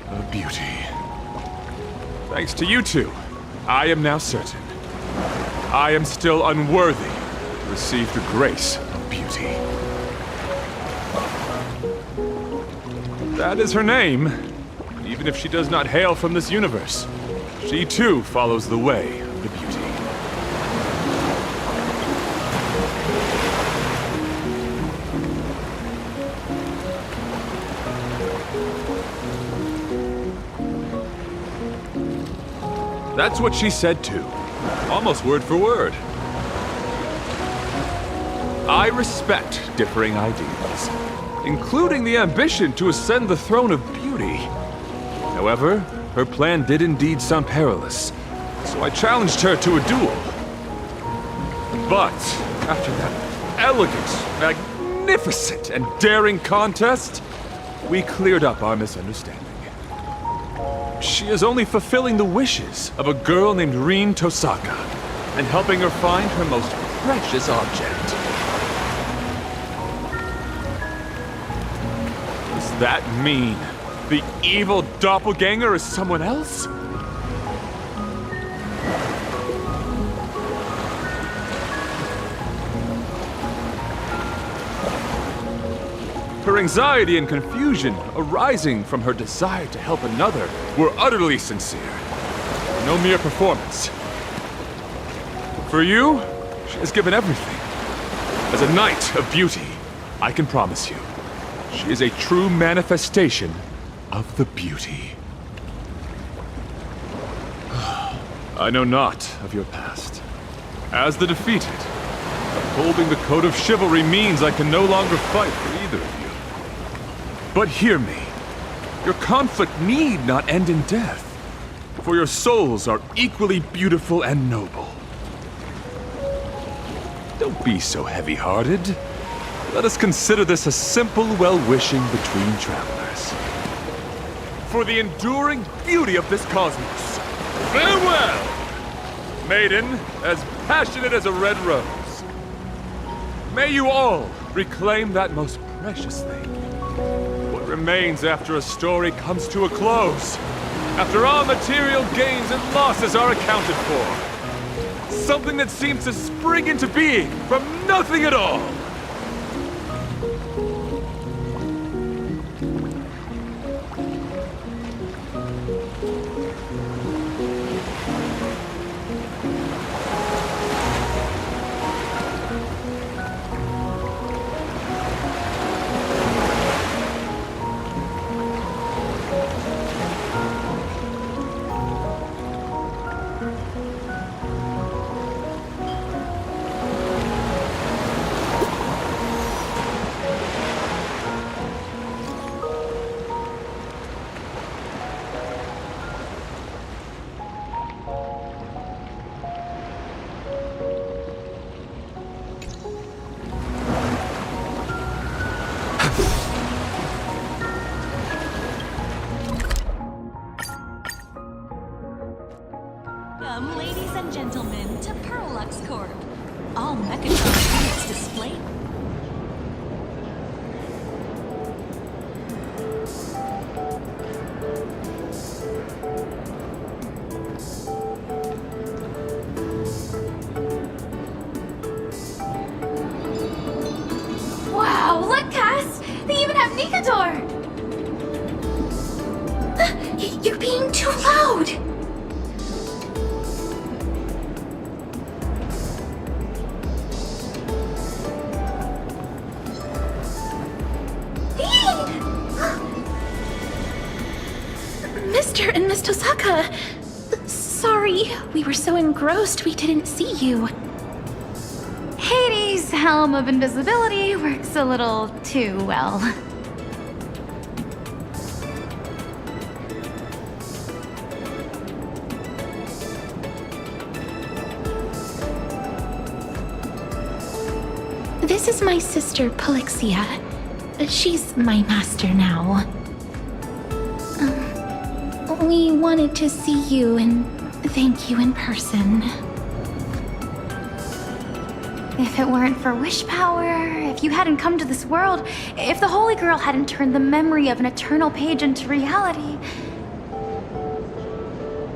of beauty. Thanks to you two, I am now certain. I am still unworthy to receive the grace of beauty. That is her name. Even if she does not hail from this universe, she too follows the way of the beauty. That's what she said too. Almost word for word. I respect differing ideas, including the ambition to ascend the throne of beauty. However, her plan did indeed sound perilous, so I challenged her to a duel. But after that elegant, magnificent, and daring contest, we cleared up our misunderstanding. She is only fulfilling the wishes of a girl named Rin Tosaka and helping her find her most precious object. Does that mean the evil doppelganger is someone else? Her anxiety and confusion arising from her desire to help another were utterly sincere. No mere performance. For you, she has given everything. As a knight of beauty, I can promise you, she is a true manifestation of the beauty. I know not of your past. As the defeated, upholding the code of chivalry means I can no longer fight for either of you. But hear me. Your conflict need not end in death, for your souls are equally beautiful and noble. Don't be so heavy-hearted. Let us consider this a simple well-wishing between travelers. for the enduring beauty of this cosmos. Farewell! Maiden, as passionate as a red rose. May you all reclaim that most precious thing. What remains after a story comes to a close, after all material gains and losses are accounted for. Something that seems to spring into being from nothing at all. Ladies and gentlemen, to Perlux Corp. All Mechatron units displayed. Wow, look, Cass! They even have Nikador! You're being too loud! Mr. and Miss Tosaka! Sorry, we were so engrossed we didn't see you. Hades' helm of invisibility works a little too well. This is my sister, Polixia. She's my master now. We wanted to see you and thank you in person. If it weren't for wish power, if you hadn't come to this world, if the Holy Girl hadn't turned the memory of an eternal page into reality,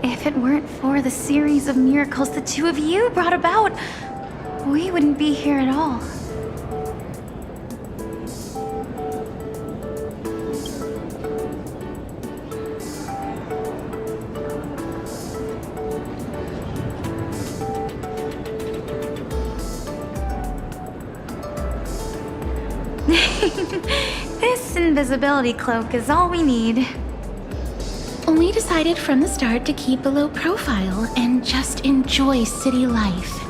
if it weren't for the series of miracles the two of you brought about, we wouldn't be here at all. This invisibility cloak is all we need. We decided from the start to keep a low profile and just enjoy city life.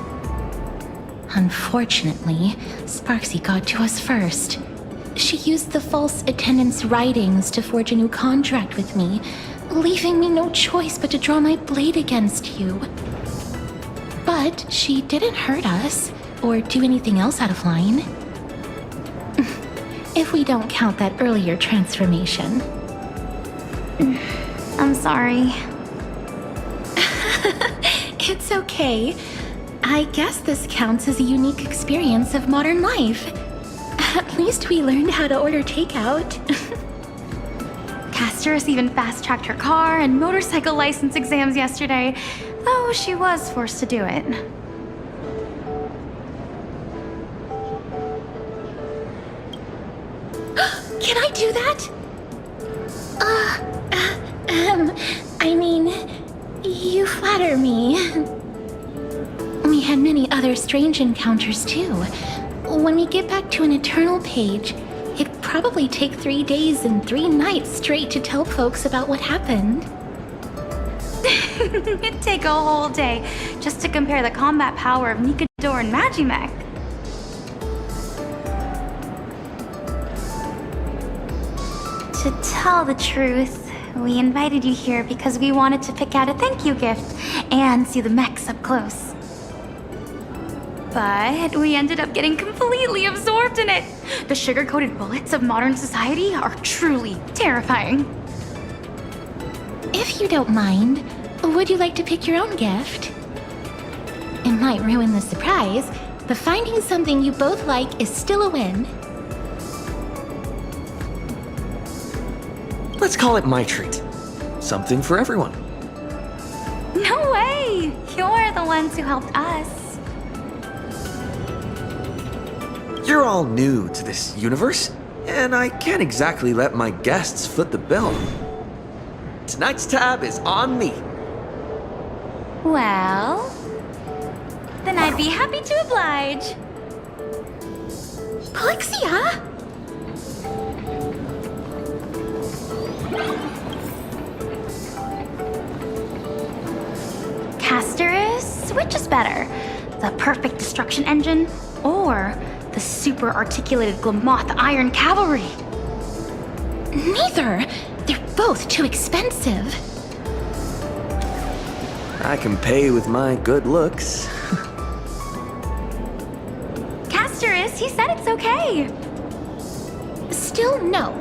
Unfortunately, Sparksy got to us first. She used the false attendance writings to forge a new contract with me, leaving me no choice but to draw my blade against you. But she didn't hurt us, or do anything else out of line. If we don't count that earlier transformation. I'm sorry. It's okay. I guess this counts as a unique experience of modern life. At least we learned how to order takeout. Casterus even fast-tracked her car and motorcycle license exams yesterday, though she was forced to do it. Can I do that? I mean, you flatter me. We had many other strange encounters too. When we get back to an eternal page, it'd probably take 3 days and 3 nights straight to tell folks about what happened. It'd take a whole day just to compare the combat power of Nikador and Magimech. To tell the truth, we invited you here because we wanted to pick out a thank you gift and see the mechs up close. But we ended up getting completely absorbed in it. The sugar-coated bullets of modern society are truly terrifying. If you don't mind, would you like to pick your own gift? It might ruin the surprise, but finding something you both like is still a win. Let's call it my treat. Something for everyone. No way! You're the ones who helped us. You're all new to this universe, and I can't exactly let my guests foot the bill. Tonight's tab is on me. Well, then I'd be happy to oblige. Polixia? Casterus, which is better? The perfect destruction engine or the super articulated Glamoth Iron Cavalry? Neither. They're both too expensive. I can pay with my good looks. Casterus, he said it's okay. Still no.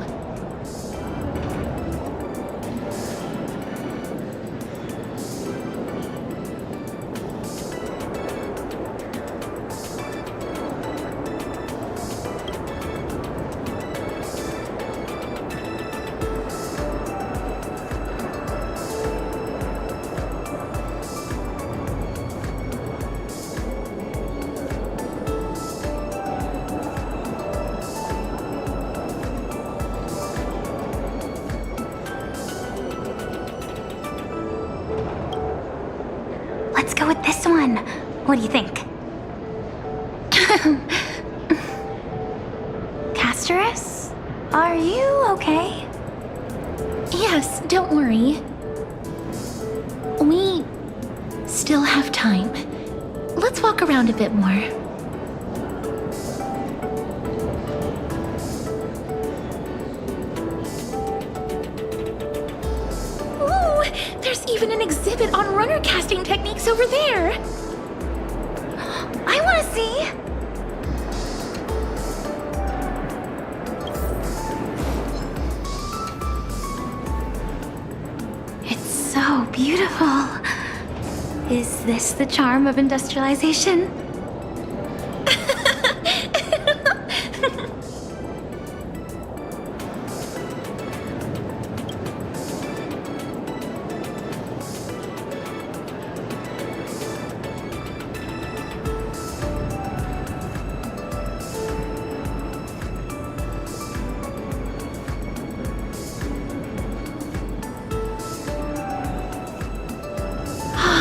Let's go with this one. What do you think? Casterus, are you okay? Yes, don't worry. We still have time. Let's walk around a bit more. Ooh, there's even an exhibit on runner casting techniques over there. I want to see. It's so beautiful. Is this the charm of industrialization?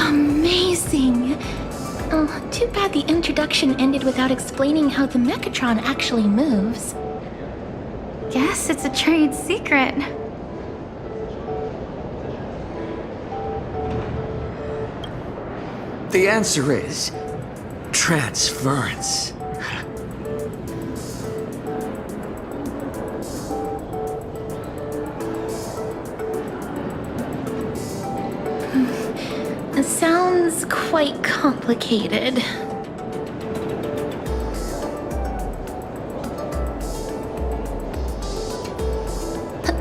Amazing. Oh, too bad the introduction ended without explaining how the Mechatron actually moves. Guess it's a trade secret. The answer is transference. It sounds quite complicated.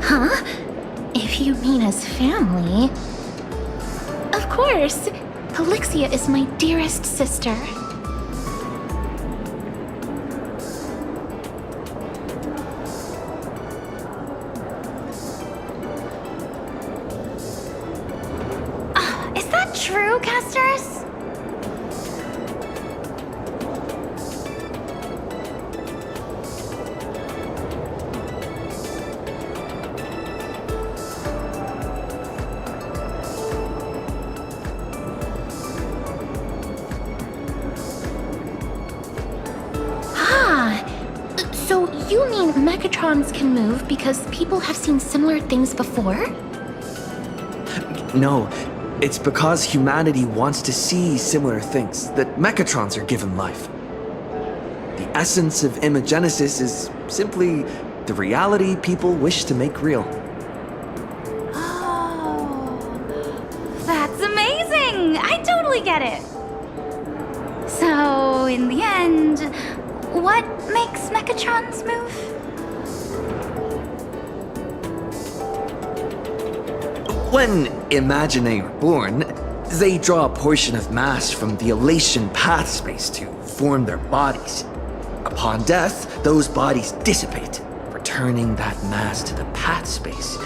Huh? If you mean as family. Of course. Polixia is my dearest sister. Is that true, Casterus? So you mean Mechatrons can move because people have seen similar things before? No, it's because humanity wants to see similar things that Mechatrons are given life. The essence of imagenesis is simply the reality people wish to make real. Oh, that's amazing! I totally get it. So, in the end, what makes Mechatrons move? When Imaginae are born, they draw a portion of mass from the elation path space to form their bodies. Upon death, those bodies dissipate, returning that mass to the path space.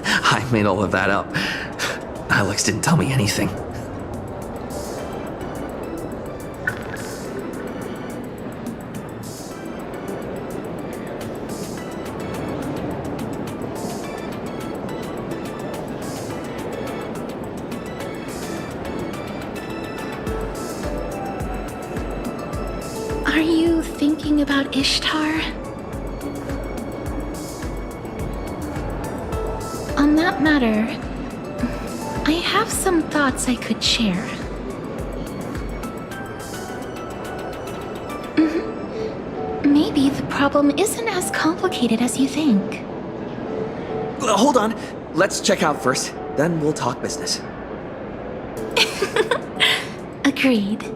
I made all of that up. Alex didn't tell me anything. Are you thinking about Ishtar? On that matter, I have some thoughts I could share. Maybe the problem isn't as complicated as you think. Hold on. Let's check out first, then we'll talk business. Agreed.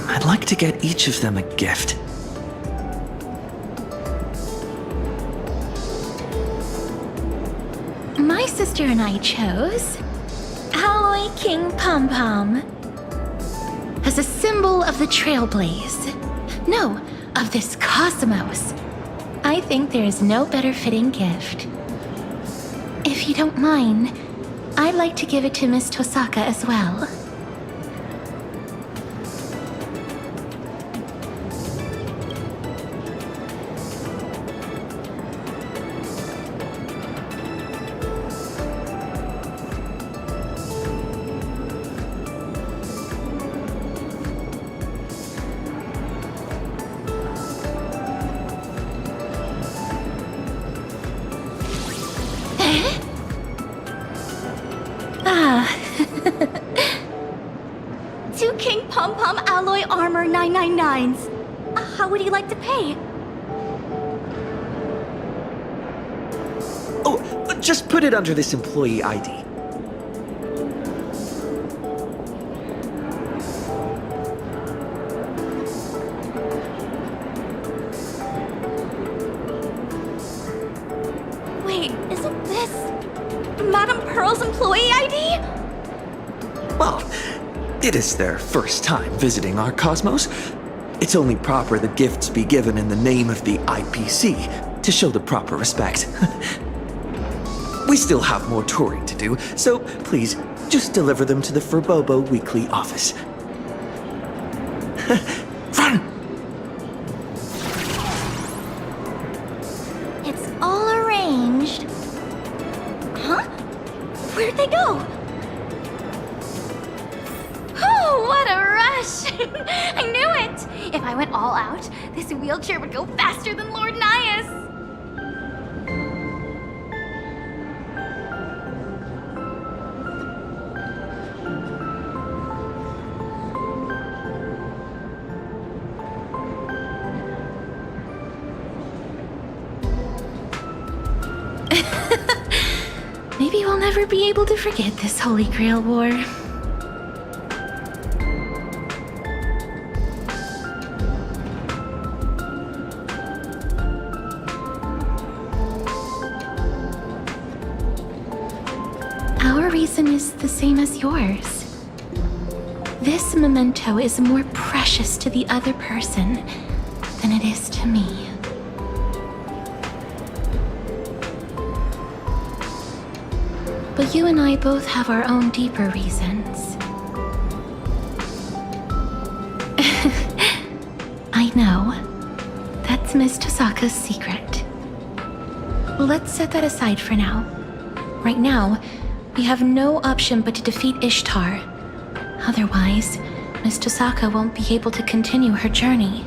I'd like to get each of them a gift. My sister and I chose Alloy King Pom Pom as a symbol of the Trailblaze. No, of this cosmos. I think there is no better fitting gift. If you don't mind, I'd like to give it to Miss Tosaka as well. Two King Pom Pom Alloy Armor 999s. How would you like to pay? Oh, just put it under this employee ID. Wait, isn't this Madame Pearl's employee ID? Well, it is their first time visiting our cosmos. It's only proper that gifts be given in the name of the IPC to show the proper respect. We still have more touring to do, so please, just deliver them to the Furbobo Weekly office. Run! It's all arranged. Huh? Where'd they go? Oh, what a rush! I knew it! If I went all out, this wheelchair would go faster than Lord Nias. Maybe we'll never be able to forget this Holy Grail War. Our reason is the same as yours. This memento is more precious to the other person than it is to me. But you and I both have our own deeper reasons. I know. That's Miss Tosaka's secret. Let's set that aside for now. Right now, we have no option but to defeat Ishtar. Otherwise, Miss Tosaka won't be able to continue her journey.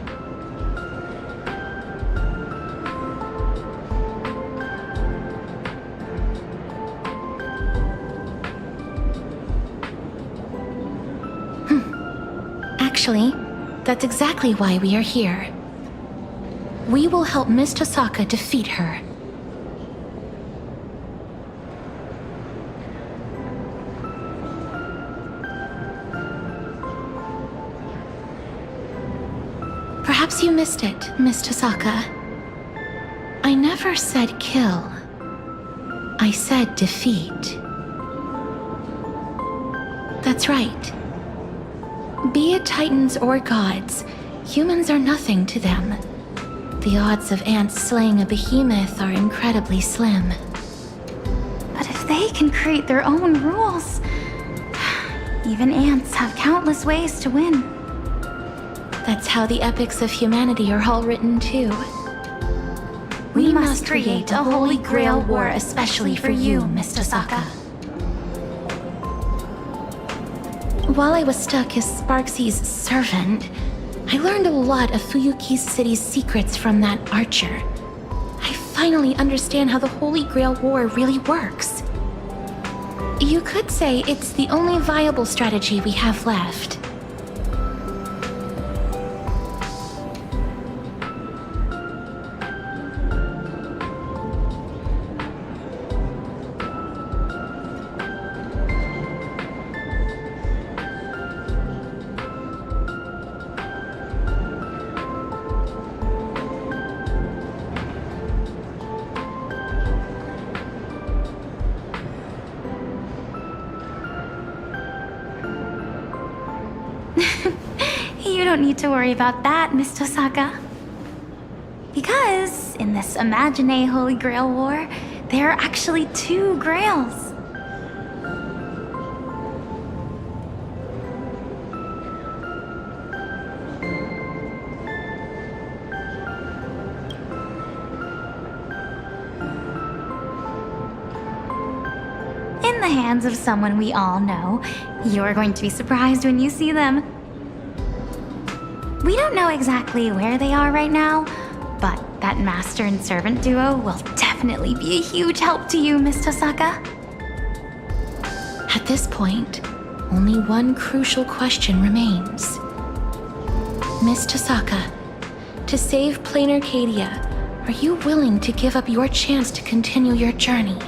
Actually, that's exactly why we are here. We will help Miss Tosaka defeat her. Perhaps you missed it, Miss Tasaka. I never said kill. I said defeat. That's right. Be it titans or gods, humans are nothing to them. The odds of ants slaying a behemoth are incredibly slim. But if they can create their own rules, even ants have countless ways to win. That's how the epics of humanity are all written too. We must create a holy grail war especially for you, Miss Tasaka. While I was stuck as Sparksy's servant, I learned a lot of Fuyuki City's secrets from that archer. I finally understand how the Holy Grail War really works. You could say it's the only viable strategy we have left. You don't need to worry about that, Miss Tosaka. Because in this Imagine Holy Grail War, there are actually 2 grails. In the hands of someone we all know. You're going to be surprised when you see them. We don't know exactly where they are right now, but that master and servant duo will definitely be a huge help to you, Miss Tosaka. At this point, only one crucial question remains. Miss Tosaka, to save Plain Arcadia, are you willing to give up your chance to continue your journey?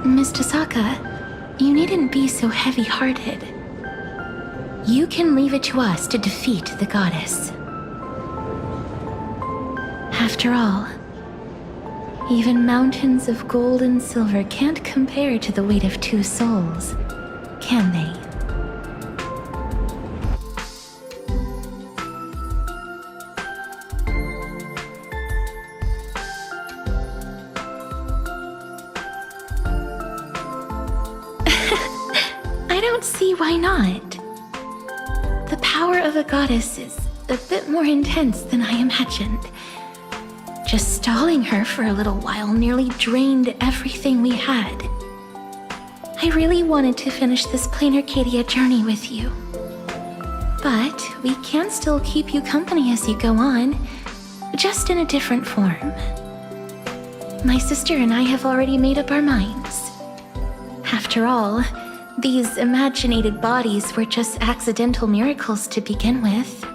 Miss Tosaka, you needn't be so heavy-hearted. You can leave it to us to defeat the goddess. After all, even mountains of gold and silver can't compare to the weight of 2 souls, can they? I don't see why not. The power of a goddess is a bit more intense than I imagined. Just stalling her for a little while nearly drained everything we had. I really wanted to finish this Plain Arcadia journey with you. But we can still keep you company as you go on, just in a different form. My sister and I have already made up our minds. After all, these imaginated bodies were just accidental miracles to begin with.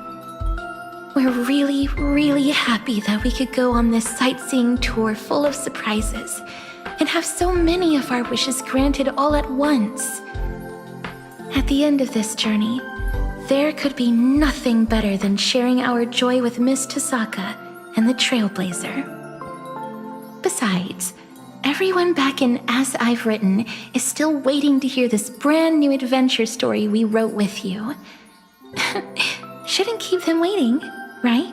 We're really, really happy that we could go on this sightseeing tour full of surprises and have so many of our wishes granted all at once. At the end of this journey, there could be nothing better than sharing our joy with Miss Tosaka and the Trailblazer. Besides, everyone back in As I've Written is still waiting to hear this brand new adventure story we wrote with you. shouldn't keep them waiting, right?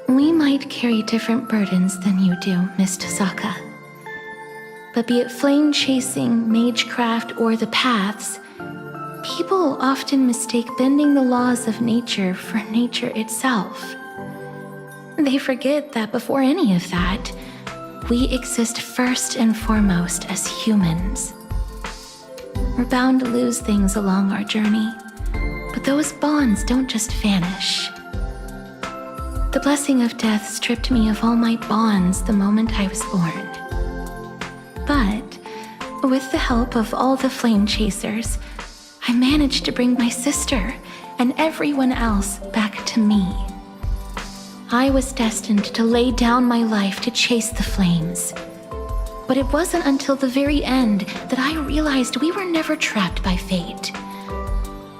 We might carry different burdens than you do, Miss Tasaka. But be it flame chasing, magecraft, or the paths, people often mistake bending the laws of nature for nature itself. They forget that before any of that, we exist first and foremost as humans. We're bound to lose things along our journey, but those bonds don't just vanish. The blessing of death stripped me of all my bonds the moment I was born. But, with the help of all the flame chasers, I managed to bring my sister and everyone else back to me. I was destined to lay down my life to chase the flames. But it wasn't until the very end that I realized we were never trapped by fate.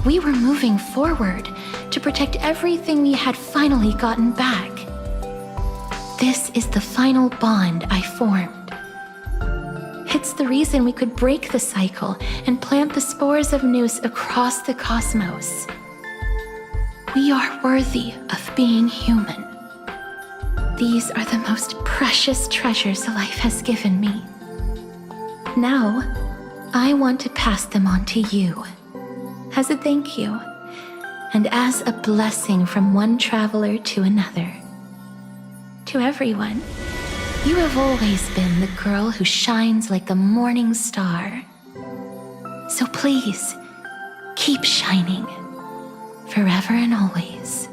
We were moving forward to protect everything we had finally gotten back. This is the final bond I formed. It's the reason we could break the cycle and plant the spores of Noose across the cosmos. We are worthy of being human. These are the most precious treasures life has given me. Now, I want to pass them on to you, as a thank you, and as a blessing from one traveler to another. To everyone, you have always been the girl who shines like the morning star. So please, keep shining, forever and always.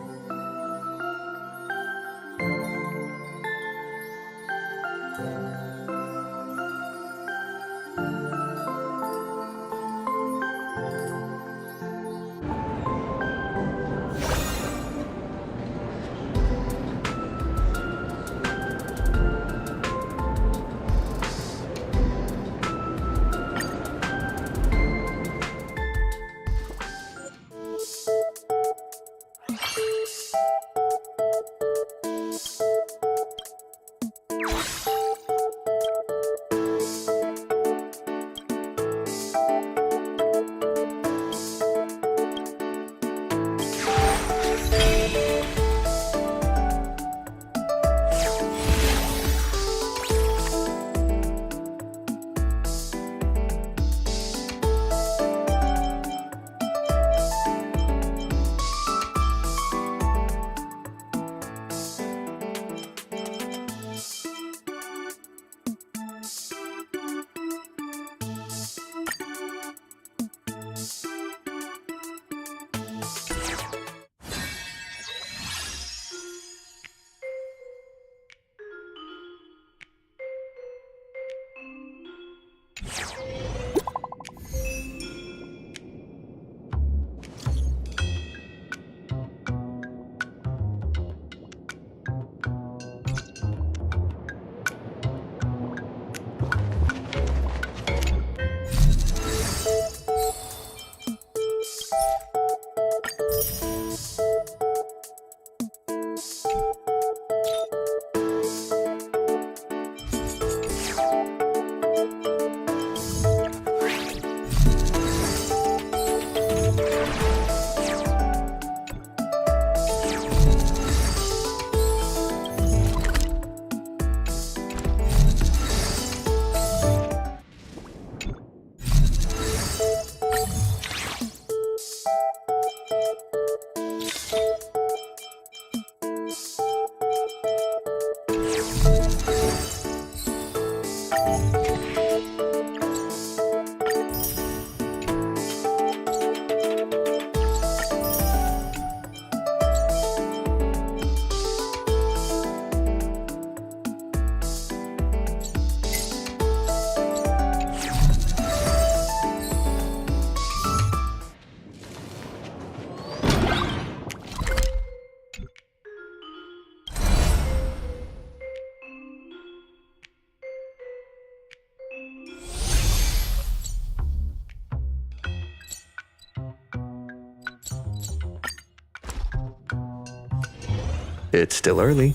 It's still early.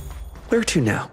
Where to now?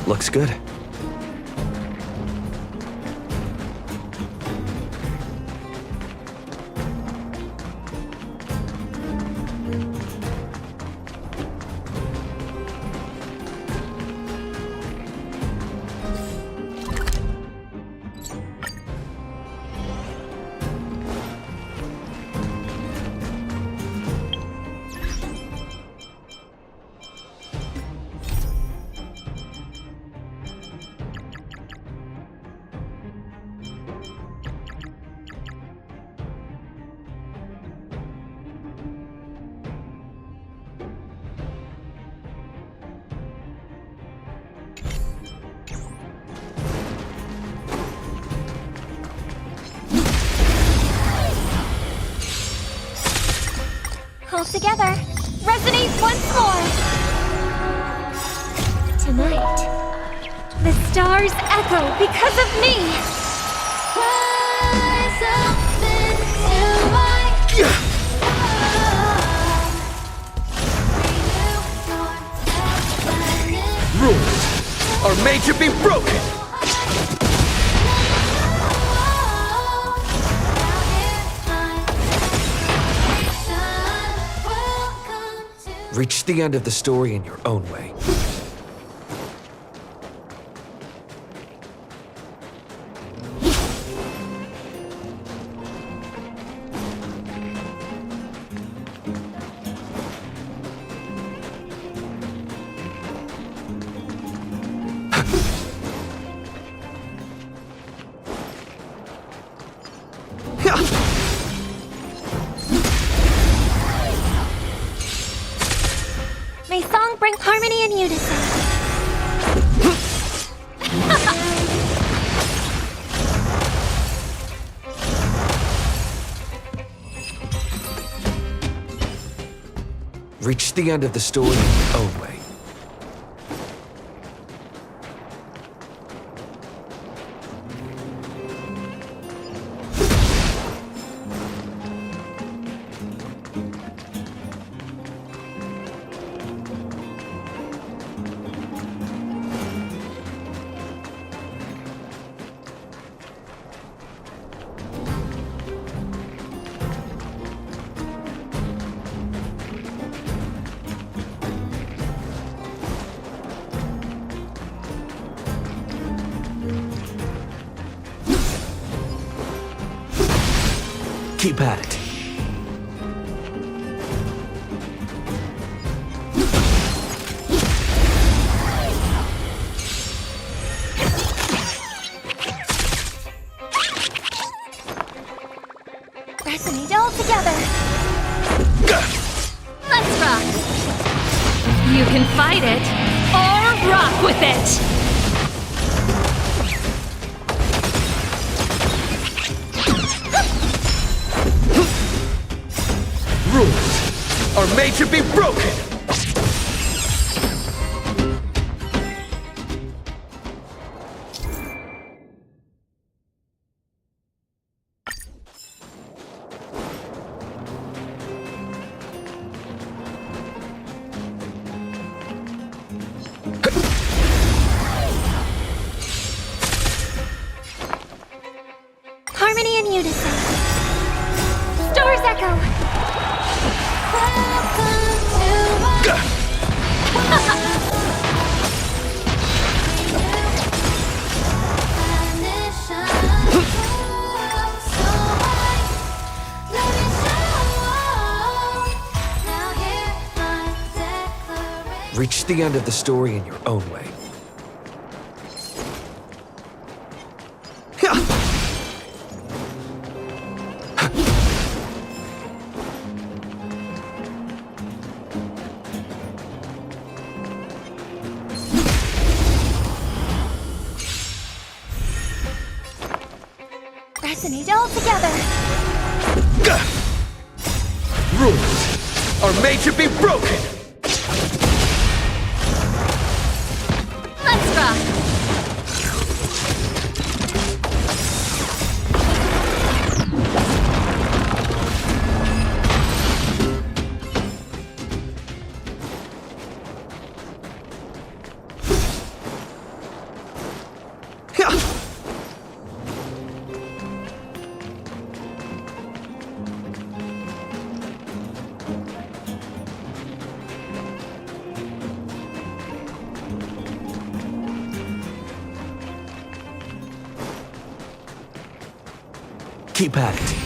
Looks good. Pull together. Resonate once more. Tonight, the stars echo because of me. Rise up into my Rules are made to be broken. Reach the end of the story in your own way. May song bring harmony and unison. Reach the end of the story in your own way. Keep at it. Resonate all together. Let's rock. You can fight it, or rock with it! are made to be broken! Harmony and unison. Stars echo. Reach the end of the story in your own way. Resonate all together. Rules are made to be broken! Let's rock. Keep at it.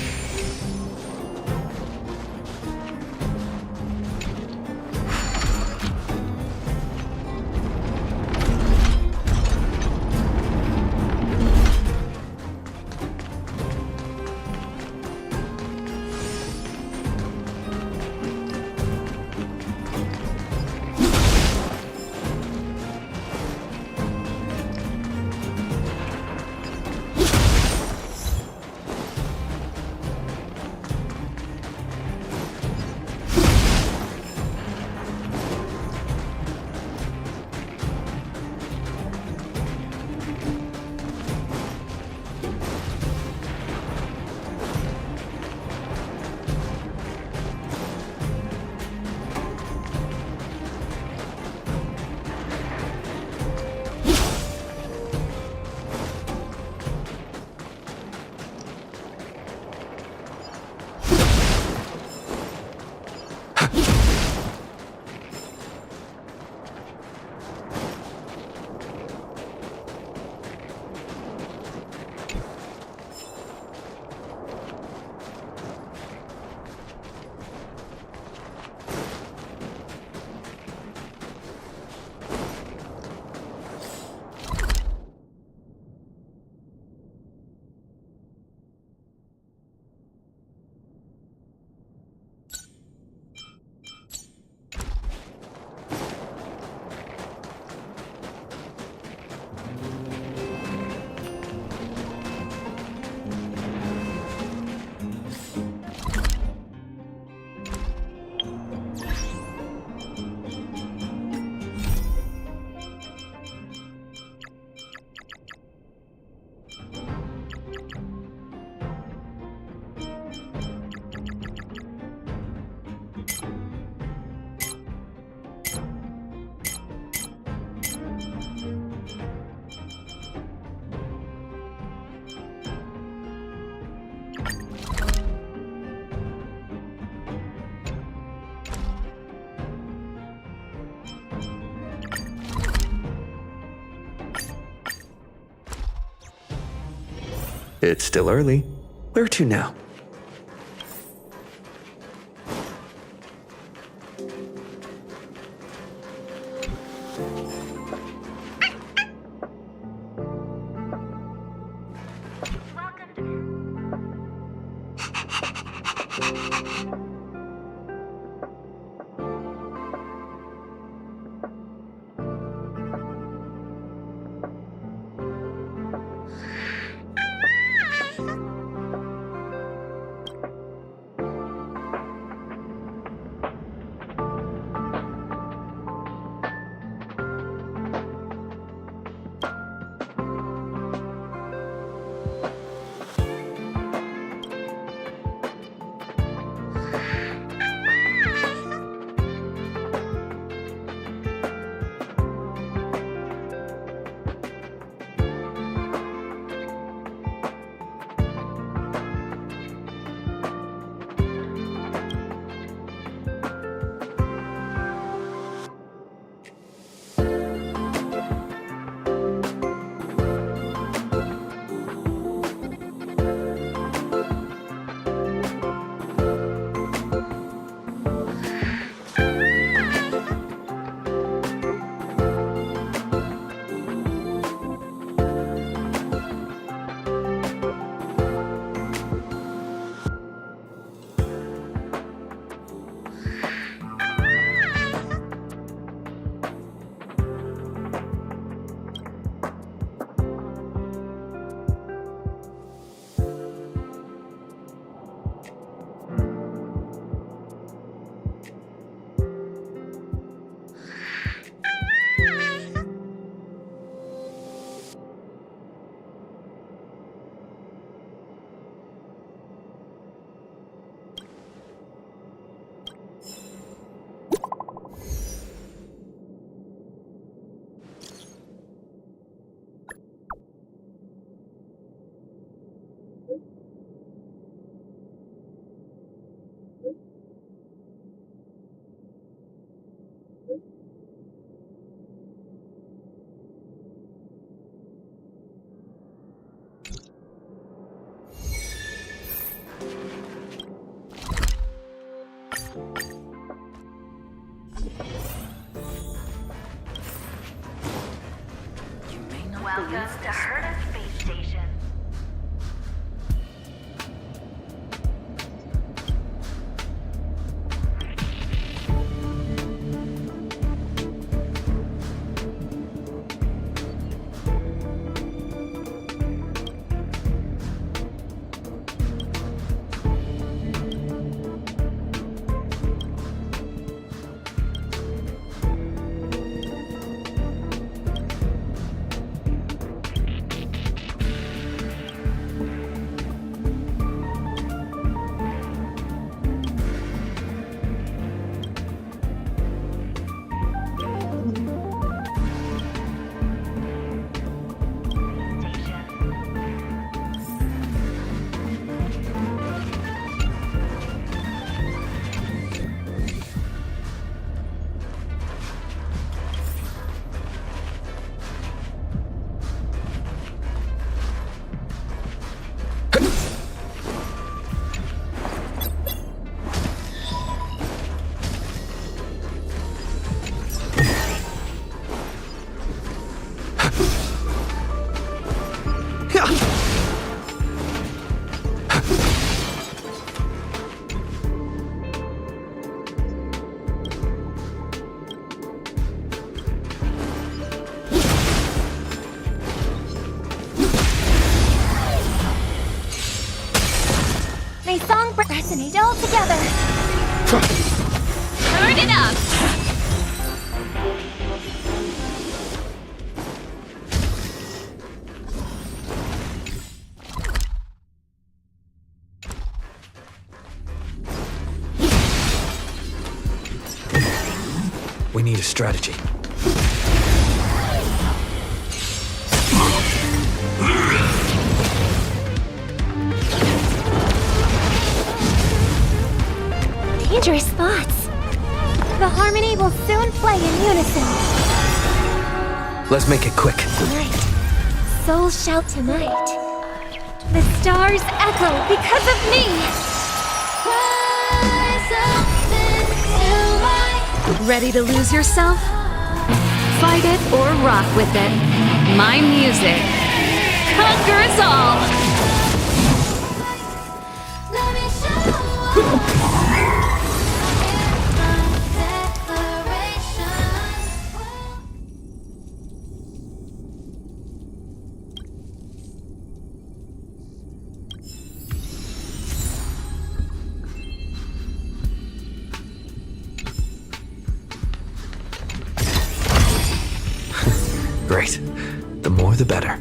It's still early. Where to now? Welcome to Herta Space Station. My song resonate all together. Turn it up. We need a strategy. Dangerous thoughts. The harmony will soon play in unison. Let's make it quick. Right. Souls shout tonight. The stars echo because of me. Ready to lose yourself? Fight it or rock with it. My music conquers all. Great. The more the better.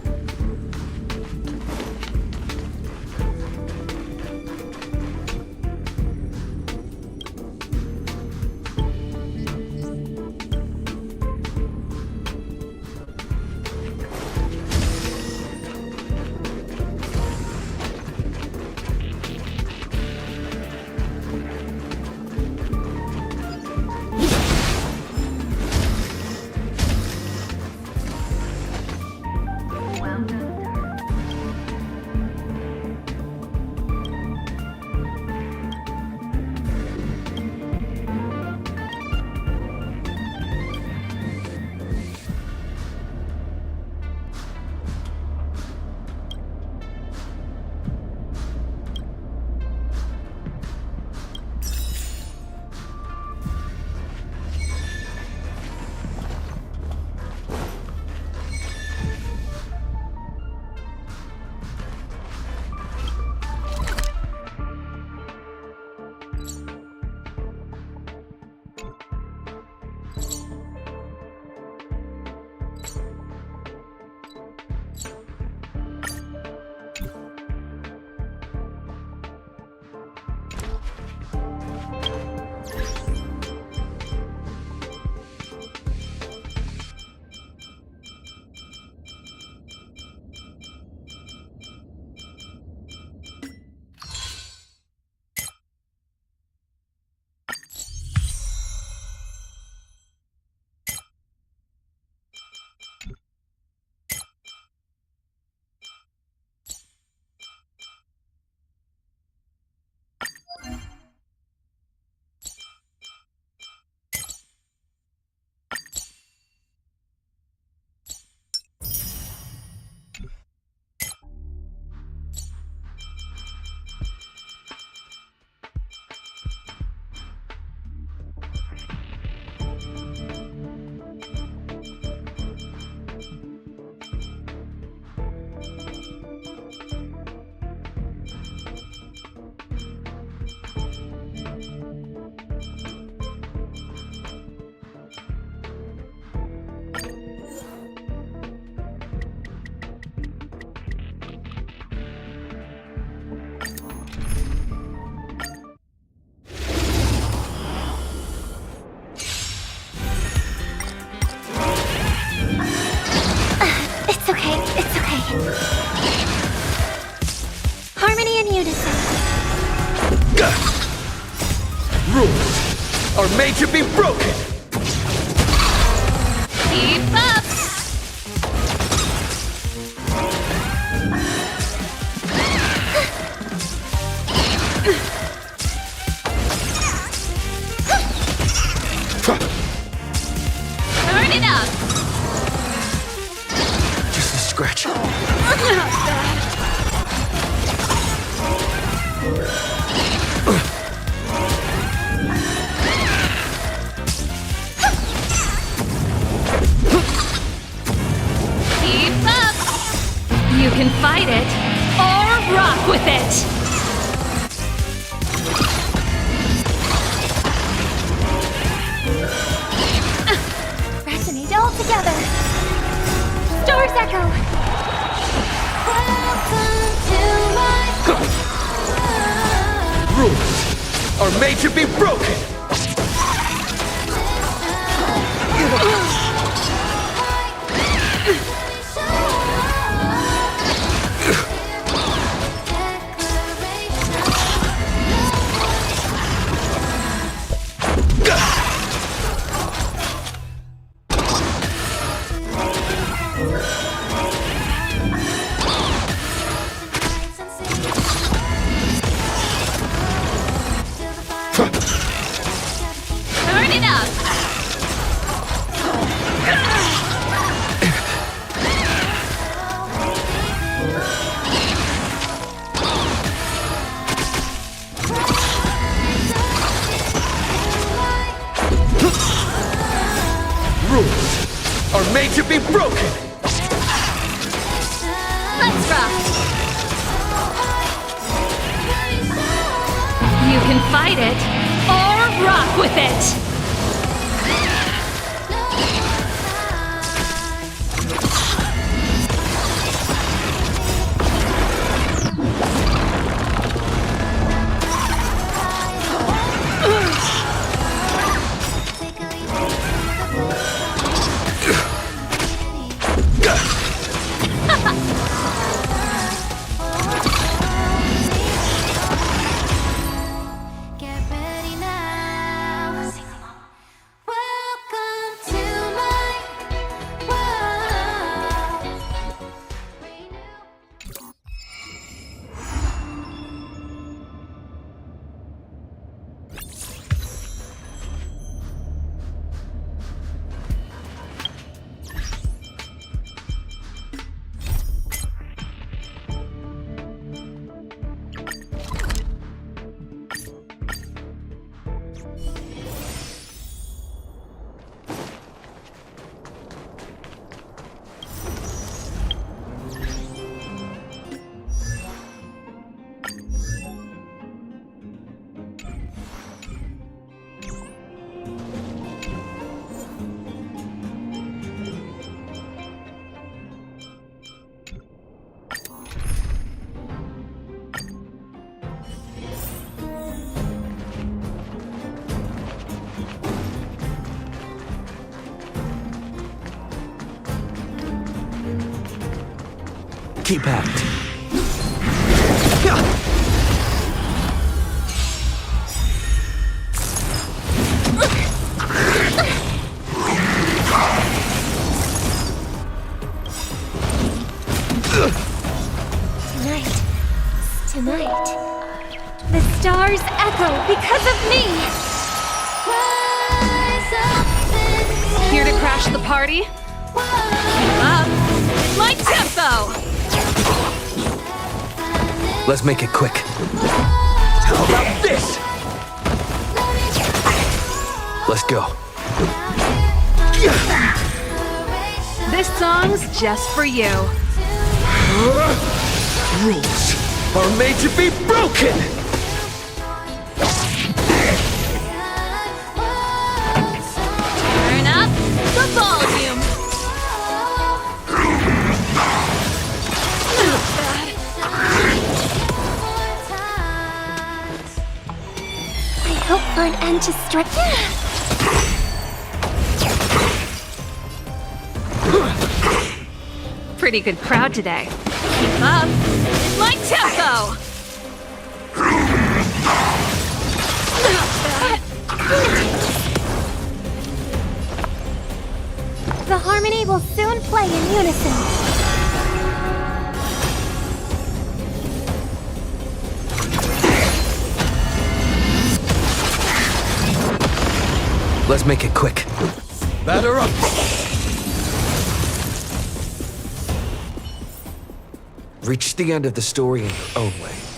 Rules are made to be broken! Keep up! Turn it up! Just a scratch. Not bad. Keep up! You can fight it, or rock with it! Resonate all together. Stars echo. Welcome to my Rules are made to be broken! Turn it up! Rules are made to be broken! Let's rock! You can fight it, or rock with it! Get ready now. Sing along. Welcome to my world. Keep at it. Tonight, the stars echo because of me. Here to crash the party? Keep up! It's my tempo! Let's make it quick. How about this? Let's go. This song's just for you. Rules are made to be broken! Turn up the volume! I hope for an end to strict. Pretty good crowd today. Keep up! It's my tempo! will soon play in unison. Let's make it quick. Batter up! Reach the end of the story in your own way.